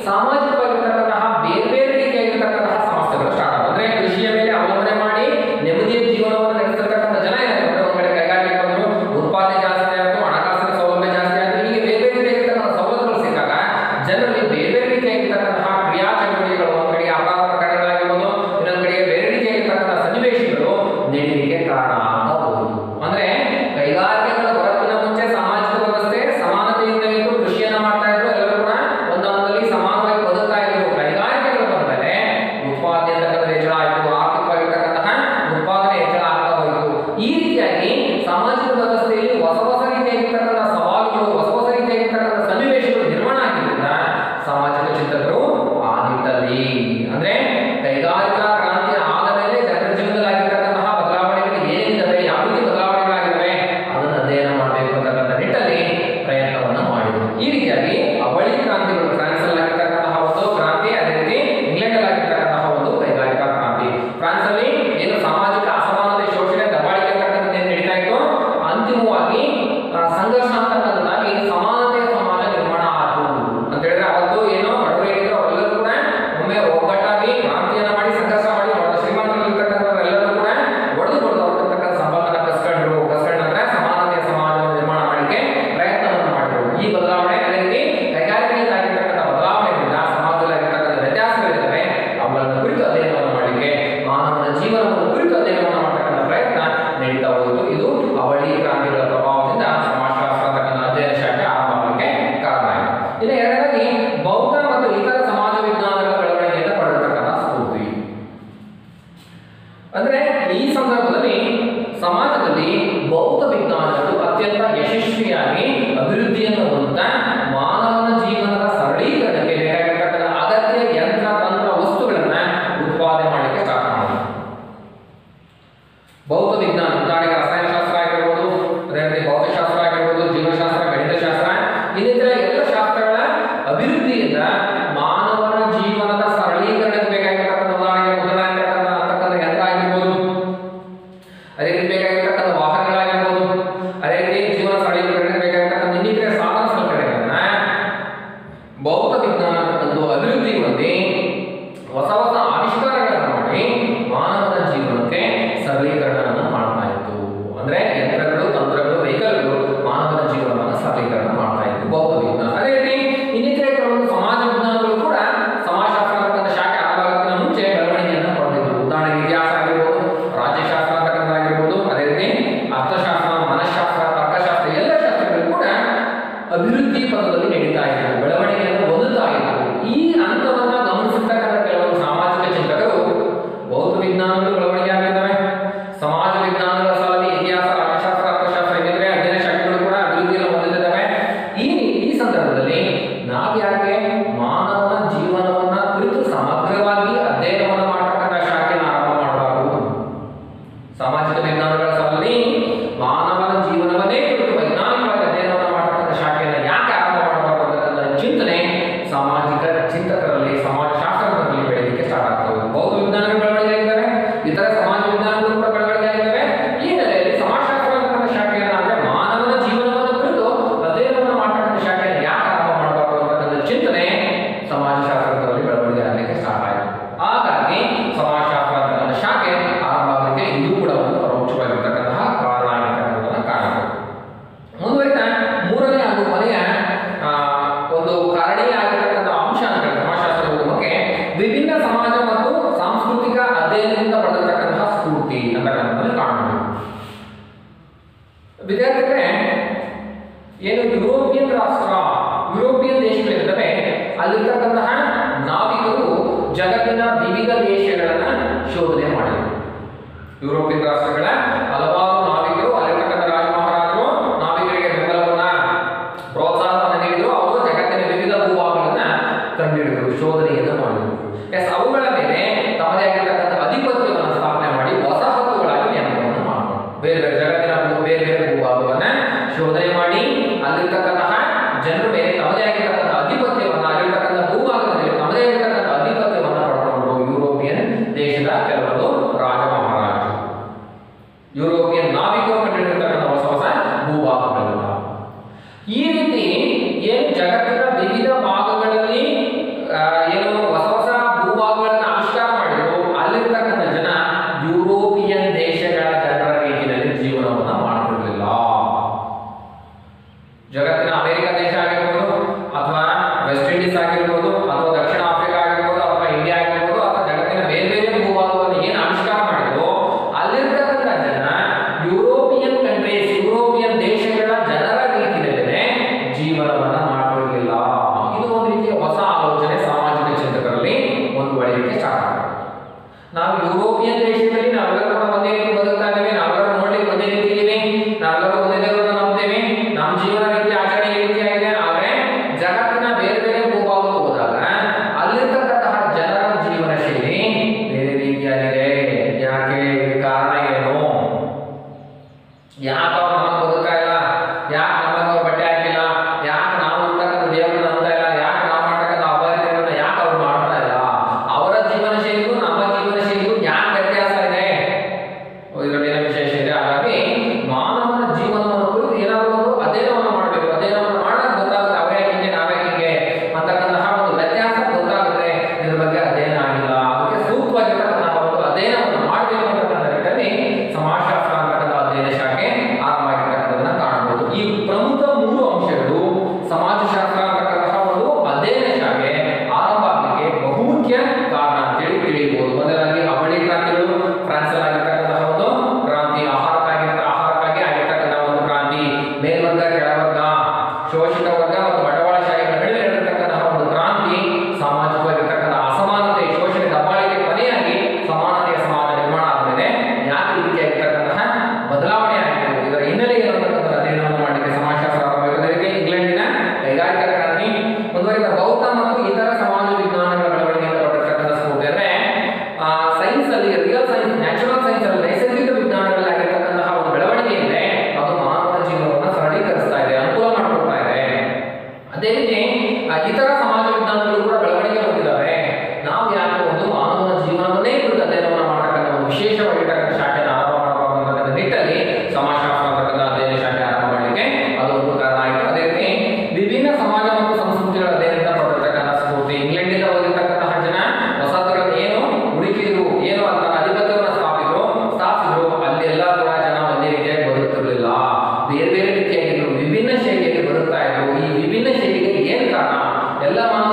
ಸಾಮಾಜಿಕವಾಗಿರ್ತಕ್ಕಂತಹ ಬೇರೆ ಬೇರೆ ರೀತಿಯಾಗಿರ್ತಕ್ಕಂತಹ ಸಮಸ್ಯೆಗಳು ಸ್ಟಾರ್ಟ್ ಆಗುತ್ತೆ. ಅಂದ್ರೆ ಕೃಷಿಯ ಮೇಲೆ ಅವಲಂಬನೆ ಮಾಡಿ ನೆಮ್ಮದಿಯ ಜೀವನವನ್ನು ನಡೆಸತಕ್ಕಂಥ ಜನ ಏನಾಗುತ್ತೆ, ಒಂದ್ ಕಡೆ ಕೈಗಾರಿಕೆ ಬಂದ್ರು, ಉತ್ಪಾದನೆ ಜಾಸ್ತಿ ಆಯಿತು, ಹಣಕಾಸಿನ ಸೌಲಭ್ಯ ಜಾಸ್ತಿ ಆಯಿತು, ಹೀಗೆ ಬೇರೆ ಬೇರೆ ರೀತಿಯಾಗಿರ್ತಕ್ಕಂಥ ಸವಲತ್ತುಗಳು ಸಿಕ್ಕಾಗ ಜನರಲ್ಲಿ ಬೇರೆ ಬೇರೆ ರೀತಿಯಾಗಿರ್ತಕ್ಕಂತಹ ಕ್ರಿಯಾ ಚಟುವಟಿಕೆಗಳು, ಒಂದ್ ಕಡೆ ಅಪರಾಧ ಪ್ರಕರಣಗಳಾಗಿರ್ಬೋದು, ಅಂದ್ರೆ ಈ ಸಂದರ್ಭದಲ್ಲಿ ಸಮಾಜದಲ್ಲಿ ಭೌತ ವಿಜ್ಞಾನಗಳು ಅತ್ಯಂತ ಯಶಸ್ವಿಯಾಗಿ ಅಭಿವೃದ್ಧಿಯನ್ನು ಹೊಂದುತ್ತಾ ಮಾನವನ ಜೀವನದ ಸರಳೀಕರಣಕ್ಕೆ ಬೇಕಾಗಿರ್ತಕ್ಕಂಥ ಅಗತ್ಯ ಯಂತ್ರ ತಂತ್ರ ವಸ್ತುಗಳನ್ನ ಉತ್ಪಾದನೆ ಮಾಡಲಿಕ್ಕೆ ಸ್ಟಾರ್ಟ್ ಮಾಡಿದ್ರು. ಭೌತ ವಿಜ್ಞಾನ ಉದಾಹರಣೆಗೆ ರಸಾಯನಶಾಸ್ತ್ರ ಆಗಿರ್ಬೋದು, ಅದೇ ರೀತಿ ಭೌತಶಾಸ್ತ್ರ ಆಗಿರ್ಬೋದು, ಜೀವಶಾಸ್ತ್ರ, ಗಣಿತಶಾಸ್ತ್ರ, ಇನ್ನಿತರ ಎಲ್ಲ ಶಾಸ್ತ್ರಗಳ ಅಭಿವೃದ್ಧಿಯಿಂದ ಮಾನವನ ಜೀವನದ ಸರಳೀಕರಣಕ್ಕೆ ಬೇಕಾಗಿರ್ತಕ್ಕಂಥ ಉದಾಹರಣೆಗೆ ಮುದ್ರಣ ಅಂತಕ್ಕಂಥ ಯಂತ್ರ ಆಗಿರ್ಬೋದು, ಅದೇ ರೀತಿ ಬೇಕಾಗಿರ್ತಕ್ಕಂಥ ವಾಹನಗಳಾಗಿರ್ಬೋದು, ಅದೇ ರೀತಿ ಜೀವನ ಸರಳೀಕರಣಕ್ಕೆ ಬೇಕಾಗಿರ್ತಕ್ಕಂಥ ಇನ್ನಿತರ ಸಾಧನ ಸಲಕರಣೆಗಳನ್ನ ಭೌತ ವಿಜ್ಞಾನ ಅಂತಕ್ಕಂಥ ಅಭಿವೃದ್ಧಿ ಹೊಂದಿ ಹೊಸ ಹೊಸ ಆವಿಷ್ಕಾರಗಳನ್ನು ಮಾಡಿ ಮಾನವನ ಜೀವನಕ್ಕೆ ಸರಳೀಕರಣವನ್ನು ಮಾಡ್ತಾ ಇತ್ತು. ಅಂದ್ರೆ ಯಂತ್ರಗಳು, ತಂತ್ರಗಳು, ವೆಹಿಕಲ್ಗಳು ಮಾನವನ ಜೀವನವನ್ನು ಸರಳೀಕರಣ ಮಾಡ್ತಾ ಇತ್ತು ಭೌತ ವಿಜ್ಞಾನ. ಅದೇ ರೀತಿ ಇನ್ನಿತರ ಕೆಲವೊಂದು ಸಮಾಜ ವಿಜ್ಞಾನಗಳು ಕೂಡ ಸಮಾಜಶಾಸ್ತ್ರ ಅಂತಕ್ಕಂಥ ಶಾಖೆ ಆರಂಭಕ್ಕಿಂತ ಮುಂಚೆ ಬೆಳವಣಿಗೆಯನ್ನು ಪಡೆದಿದ್ದು. ಉದಾಹರಣೆಗೆ ಇತಿಹಾಸ ಆಗಿರ್ಬೋದು, ರಾಜ್ಯಶಾಸ್ತ್ರ ಅಂತಕ್ಕಂಥ ಆಗಿರ್ಬೋದು, ಅದೇ ರೀತಿ ಅರ್ಥಶಾಸ್ತ್ರ, ಮನಃಶಾಸ್ತ್ರ, ತರ್ಕಶಾಸ್ತ್ರ ಎಲ್ಲ ಶಾಸ್ತ್ರಗಳು ಕೂಡ ಅಭಿವೃದ್ಧಿ ಪಥದಲ್ಲಿ ನಡೀತಾ ಇದ್ದವು, ಬೆಳವಣಿಗೆಯನ್ನು ಹೊಂದುತ್ತಾ ಇದ್ದವು. ಈ ಹಂತವನ್ನ ಗಮನಿಸಿರ್ತಕ್ಕಂಥ ಕೆಲವೊಂದು ಸಾಮಾಜಿಕ ಚಿಂತಕರು ಭೌತ ವಿಜ್ಞಾನಗಳು ಬೆಳವಣಿಗೆ ಆಗಿದ್ದಾವೆ, ಸಮಾಜ ವಿಜ್ಞಾನಗಳ ಸಾಲಲ್ಲಿ ಇತಿಹಾಸ, ರಾಜ್ಯಶಾಸ್ತ್ರ, ಅರ್ಥಶಾಸ್ತ್ರ ಇನ್ನಿತರೆ ಅಧ್ಯಯನ ಶಾಖೆಗಳು ಕೂಡ ಅಭಿವೃದ್ಧಿಯನ್ನು ಹೊಂದಿದ್ದಾವೆ. ಈ ಸಂದರ್ಭದಲ್ಲಿ ನಾವ್ಯಾಕೆ ಮಾನವನ ಜೀವನವನ್ನ ಕುರಿತು ಸಮಗ್ರವಾಗಿ ಅಧ್ಯಯನವನ್ನು ಮಾಡತಕ್ಕಂಥ ಶಾಖೆಯನ್ನು ಆರಂಭ ಮಾಡಬಾರದು? ಸಾಮಾಜಿಕ ವಿಜ್ಞಾನಗಳ ಸಾಲಲ್ಲಿ ಮಾನವನ ಜೀವನವನ್ನೇ ಕುರಿತು ವೈಜ್ಞಾನಿಕವಾಗಿ ಅಧ್ಯಯನವನ್ನು ಮಾಡತಕ್ಕಂಥ ಶಾಖೆಯನ್ನು ಯಾಕೆ ಆರಂಭ ಮಾಡಬಾರದು ಅಂತಕ್ಕಂಥ ಚಿಂತನೆ ಸಾಮಾಜಿಕ ಚಿಂತಕರಲ್ಲಿ, ಸಮಾಜಶಾಸ್ತ್ರದಲ್ಲಿ ಬೆಳೆಯಲಿಕ್ಕೆ ಸ್ಟಾರ್ಟ್ ಆಗ್ತವೆ. ಭೌತ ವಿಜ್ಞಾನಗಳು ಬೆಳವಣಿಗೆ ಆಗಿದ್ದಾವೆ, ಇತರ ಸಮಾಜ ವಿಜ್ಞಾನಗಳು ಕೂಡ ಬೆಳವಣಿಗೆ ಆಗಿದ್ದಾವೆ. ಈ ನೆಲೆಯಲ್ಲಿ ಸಮಾಜಶಾಸ್ತ್ರ ಅಂತಕ್ಕಂಥ ಶಾಖೆಯನ್ನು ಅಂದ್ರೆ ಮಾನವನ ಜೀವನವನ್ನು ಕುರಿತು ಅಧ್ಯಯನವನ್ನು ಮಾಡತಕ್ಕಂಥ ಶಾಖೆಯನ್ನು ಯಾಕೆ ಆರಂಭ ಮಾಡಬಾರದು ಅಂತಕ್ಕಂಥ ಚಿಂತನೆ ಸಮಾಜಶಾಸ್ತ್ರದಲ್ಲಿ ಬೆಳವಣಿಗೆ ಆಗಲಿಕ್ಕೆ ಸ್ಟಾರ್ಟ್ ಆಯಿತು. ಹಾಗಾಗಿ ಸಮಾಜಶಾಸ್ತ್ರ ಅಂತಕ್ಕಂಥ ಶಾಖೆ ಆರಂಭ ಆಗಲಿಕ್ಕೆ ಇದು ಕೂಡ ಒಂದು ಪರೋಕ್ಷವಾಗಿರ್ತಕ್ಕಂತಹ ಕಾರಣ ಆಗಿರ್ತಕ್ಕಂಥದ್ದನ್ನು ಕಾಣಬಹುದು. ಮುಂದುವರಿತಾ ಮೂರನೇ ಹಾಗೂ ಕೊನೆಯ ಒಂದು ಕಾರಣೀಯ ಆಗಿರ್ತಕ್ಕಂಥ ಅಂಶ ಅಂತ ಸಮಾಜಶಾಸ್ತ್ರದ ಬಗ್ಗೆ ವಿಭಿನ್ನ ಸಮಾಜ ಮತ್ತು ಸಾಂಸ್ಕೃತಿಕ ಅಧ್ಯಯನದಿಂದ ಪಡೆದಿರ್ತಕ್ಕಂತಹ ಸ್ಫೂರ್ತಿ ಅಂತಕ್ಕಂಥದ್ದನ್ನು ಕಾಣಬಹುದು. ವಿದ್ಯಾರ್ಥಿಗಳೇ, ಏನು ಯುರೋಪಿಯನ್ ರಾಷ್ಟ್ರ, ಯುರೋಪಿಯನ್ ದೇಶಗಳಿರ್ತವೆ, ಅಲ್ಲಿರ್ತಕ್ಕಂತಹ ನಾವಿಕರು ಜಗತ್ತಿನ ವಿವಿಧ ದೇಶಗಳನ್ನ ಶೋಧನೆ ಮಾಡಿದರು. ಯುರೋಪಿಯನ್ ರಾಷ್ಟ್ರಗಳ ಹಲವಾರು ನಾವಿಕರು, ಅಲ್ಲಿರ್ತಕ್ಕಂಥ ರಾಜ ಮಹಾರಾಜರು ನಾವಿಕರಿಗೆ ಬೆಂಬಲವನ್ನ ಪ್ರೋತ್ಸಾಹವನ್ನು ನೀಡಿದರು. ಅವರು ಜಗತ್ತಿನ ವಿವಿಧ ಭೂಭಾಗಗಳನ್ನ ಕಂಡುಹಿಡಿದರು, ಶೋಧನೆಯನ್ನು ಮಾಡಿದರು. ಅವುಗಳ ಮೇಲೆ ತಮ್ಮದೇ ಆಗಿರ್ತಕ್ಕಂಥ ಅಧಿಪತ್ಯವನ್ನು ಸ್ಥಾಪನೆ ಮಾಡಿ ವಸಾಹತುಗಳಾಗಿ ನೇಮಕವನ್ನು ಮಾಡಿದರು. ಬೇರೆ ಬೇರೆ ಜಗತ್ತಿನ ಬೇರೆ ಬೇರೆ ಭೂಭಾಗವನ್ನ ಶೋಧನೆ ಮಾಡಿ ಅಲ್ಲಿರ್ತಕ್ಕಂತಹ ಜನರ ಮೇಲೆ ತಮ್ಮದೇ ಆಗಿರ್ತಕ್ಕಂಥ ಅಧಿಪತ್ಯವನ್ನ, ಅಲ್ಲಿರ್ತಕ್ಕಂಥ ಭೂಭಾಗದ ಮೇಲೆ ತಮ್ಮದೇ ಆಗಿರ್ತಕ್ಕಂಥ ಅಧಿಪತ್ಯವನ್ನ ಪಡ್ಕೊಂಡ್ರು ಯುರೋಪಿಯನ್ ದೇಶದ ಕೆಲವೊಂದು ರಾಜ ಮಹಾರಾಜರು. ಯುರೋಪಿಯನ್ ನಾವಿಕರು ಕಂಡುಹಿಡಿದಿರ್ತಕ್ಕಂಥ ಹೊಸ ಹೊಸ ಭೂಭಾಗಗಳನ್ನ ಈ ರೀತಿ ಏನು ಜಗತ್ತಿನ ವಿವಿಧ ಭಾಗಗಳಲ್ಲಿ ಏನು ಹೊಸ ಹೊಸ ಭೂಭಾಗಗಳನ್ನು ಆವಿಷ್ಕಾರ ಮಾಡಿದ್ರು, ಅಲ್ಲಿರ್ತಕ್ಕಂಥ ಜನ ಯುರೋಪಿಯನ್ ದೇಶಗಳ ಜನರ ರೀತಿಯಲ್ಲಿ ಜೀವನವನ್ನ ಮಾಡ್ತಿರ್ಲಿಲ್ಲ. ಜಗತ್ತಿನ ಅಮೆರಿಕ ದೇಶ ಆಗಿರ್ಬೋದು, ಅಥವಾ ವೆಸ್ಟ್ ಇಂಡೀಸ್ ಆಗಿರ್ಬೋದು, ಅಥವಾ ದಕ್ಷಿಣ ಆಫ್ರಿಕಾ ಆಗಿರ್ಬೋದು, ಅಥವಾ ಇಂಡಿಯಾ ಆಗಿರ್ಬೋದು, ಅಥವಾ ಜಗತ್ತಿನ ಬೇರೆ ಬೇರೆ ಭೂಭಾಗವನ್ನು ಏನು ಆವಿಷ್ಕಾರ ಮಾಡಿದ್ರು, ಅಲ್ಲಿರ್ತಕ್ಕಂಥ ಜನ ಯುರೋಪಿಯನ್ ಕಂಟ್ರೀಸ್, ಯುರೋಪಿಯನ್ ದೇಶಗಳ ಜನರ ರೀತಿಯಲ್ಲೇ ಜೀವನವನ್ನ ಮಾಡಿರಲಿಲ್ಲ. ಇದು ಒಂದು ರೀತಿಯ ಹೊಸ ಆಲೋಚನೆ ಸಾಮಾಜಿಕ ಚಿಂತಕರಲ್ಲಿ ಒಂದು ಬೆಳೆಯಲಿಕ್ಕೆ ಸ್ಟಾರ್ಟ್ ಆಗುತ್ತೆ. ನಾವು ಯುರೋಪಿಯನ್ ದೇಶದಲ್ಲಿ ನಾವೆಲ್ಲರೂ ಒಂದೇ ರೀತಿ ಬದುಕ್ತಾ ಇದ್ದೇವೆ, ನಾವೆಲ್ಲರೂ ನೋಡ್ಲಿಕ್ಕೆ ಒಂದೇ ರೀತಿ ಇದ್ದೀವಿ, ನಾವೆಲ್ಲರೂ ಒಂದೇ ದೇವರನ್ನು ನಂಬ್ತೇವೆ, ನಮ್ಮ ಜೀವನ ರೀತಿ ಆಚರಣೆ ಈ ರೀತಿಯಾಗಿದೆ. ಆದರೆ ಜಗತ್ತಿನ ಬೇರೆ ಬೇರೆ ಭೂಭಾಗಕ್ಕೆ ಹೋದಾಗ ಅಲ್ಲಿರ್ತಕ್ಕಂತಹ ಜನರ ಜೀವನ ಶೈಲಿ ಬೇರೆ ರೀತಿಯಾಗಿದೆ. ಯಾಕೆ? ಕಾರಣ ಏನು? ಯಾಕೆ ಅವ್ರು ನಮಗೆ ಬದುಕ್ತಾ ಇಲ್ಲ? ಯಾಕೆ ನಮಗೆ ಅವ್ರು ಬಟ್ಟೆ ಹಾಕಿಲ್ಲ? ಯಾಕೆ ನಾವು ಅಂತಕ್ಕಂಥ ದೇವರನ್ನ ನಂಬ್ತಾ ಇಲ್ಲ? ಯಾಕೆ ನಾವು ಮಾಡ್ತಕ್ಕಂಥ ಅಭಾರಿಗಳನ್ನ ಯಾಕೆ ಅವ್ರು ಮಾಡ್ತಾ ಇಲ್ಲ? ಅವರ ಜೀವನ ಶೈಲಿಗೂ ನಮ್ಮ ಜೀವನ ಶೈಲಿಗೂ ಯಾಕೆ ವ್ಯತ್ಯಾಸ ಇದೆ? ಇದರಲ್ಲಿ ಏನೋ ವಿಶೇಷ ಸೈನ್ಸ್ ಅಲ್ಲಿ, ರಿಯಲ್ ಸೈನ್ಸ್, ನ್ಯಾಚುರಲ್ ಸೈನ್ಸ್ ಅಲ್ಲಿ, ನೈಸರ್ಗಿಕ ವಿಜ್ಞಾನಗಳಲ್ಲಿ ಆಗಿರ್ತಕ್ಕಂತಹ ಒಂದು ಬೆಳವಣಿಗೆ ಇದೆ, ಅದು ಮಾನವನ ಜೀವನವನ್ನು ಸರಳೀಕರಿಸ್ತಾ ಇದೆ, ಅನುಕೂಲ ಮಾಡಿಕೊಡ್ತಾ ಇದೆ. ಅದೇ ರೀತಿ ಇತರ ಸಮಾಜ ವಿಜ್ಞಾನಗಳು ಕೂಡ ಬೆಳವಣಿಗೆ ಹೊಂದಿದ್ದಾವೆ. ನಾವು ಯಾಕೆ ಒಂದು ಮಾನವನ ಜೀವನವನ್ನೇ ಕುರಿತು ಅಧ್ಯಯನವನ್ನು ಮಾಡತಕ್ಕಂಥ ಒಂದು ವಿಶೇಷವಾಗಿರ್ತಕ್ಕಂಥ ಶಾಖೆಯನ್ನು ಆರಂಭ ಮಾಡಬಾರದು ನಿಟ್ಟಲ್ಲಿ ಸಮಾಜಶಾಸ್ತ್ರ ಅಂತಕ್ಕಂಥ ಅಧ್ಯಯನ ಶಾಖೆ ಆರಂಭ ಮಾಡಲಿಕ್ಕೆ ಅದು ಒಂದು ಕಾರಣ ಆಯಿತು. ಅದೇ ರೀತಿ ವಿಭಿನ್ನ ಸಮಾಜ ಮತ್ತು ಸಂಸ್ಕೃತಿಗಳ ಅಧ್ಯಯನದಿಂದ ಪಡೆದಿರ್ತಕ್ಕಂಥ ಸ್ಫೂರ್ತಿ, ಇಂಗ್ಲೆಂಡಿಂದ ಹೋಗಿರ್ತಕ್ಕಂತಹ ಜನ ವಸಾಹತುಗಳನ್ನು ಏನು ಹುಡುಕಿದ್ರು, ಏನು ಅಂತ ಅಧಿಪತ್ಯವನ್ನು ಸ್ಥಾಪಿಸಿದ್ರು, ಅಲ್ಲಿ ಎಲ್ಲ ಕೂಡ ಜನ ಒಂದೇ ರೀತಿಯಾಗಿ ಬದುಕುತ್ತಿರಲಿಲ್ಲ, ಬೇರೆ ಬೇರೆ ರೀತಿಯಾಗಿದ್ರು, ವಿಭಿನ್ನ ಶೈಲಿಯಲ್ಲಿ ಬದುಕ್ತಾ ಇದ್ರು. ಈ ವಿಭಿನ್ನ ಶೈಲಿಗೆ ಏನು ಕಾರಣ? ಎಲ್ಲ ಮಾನವ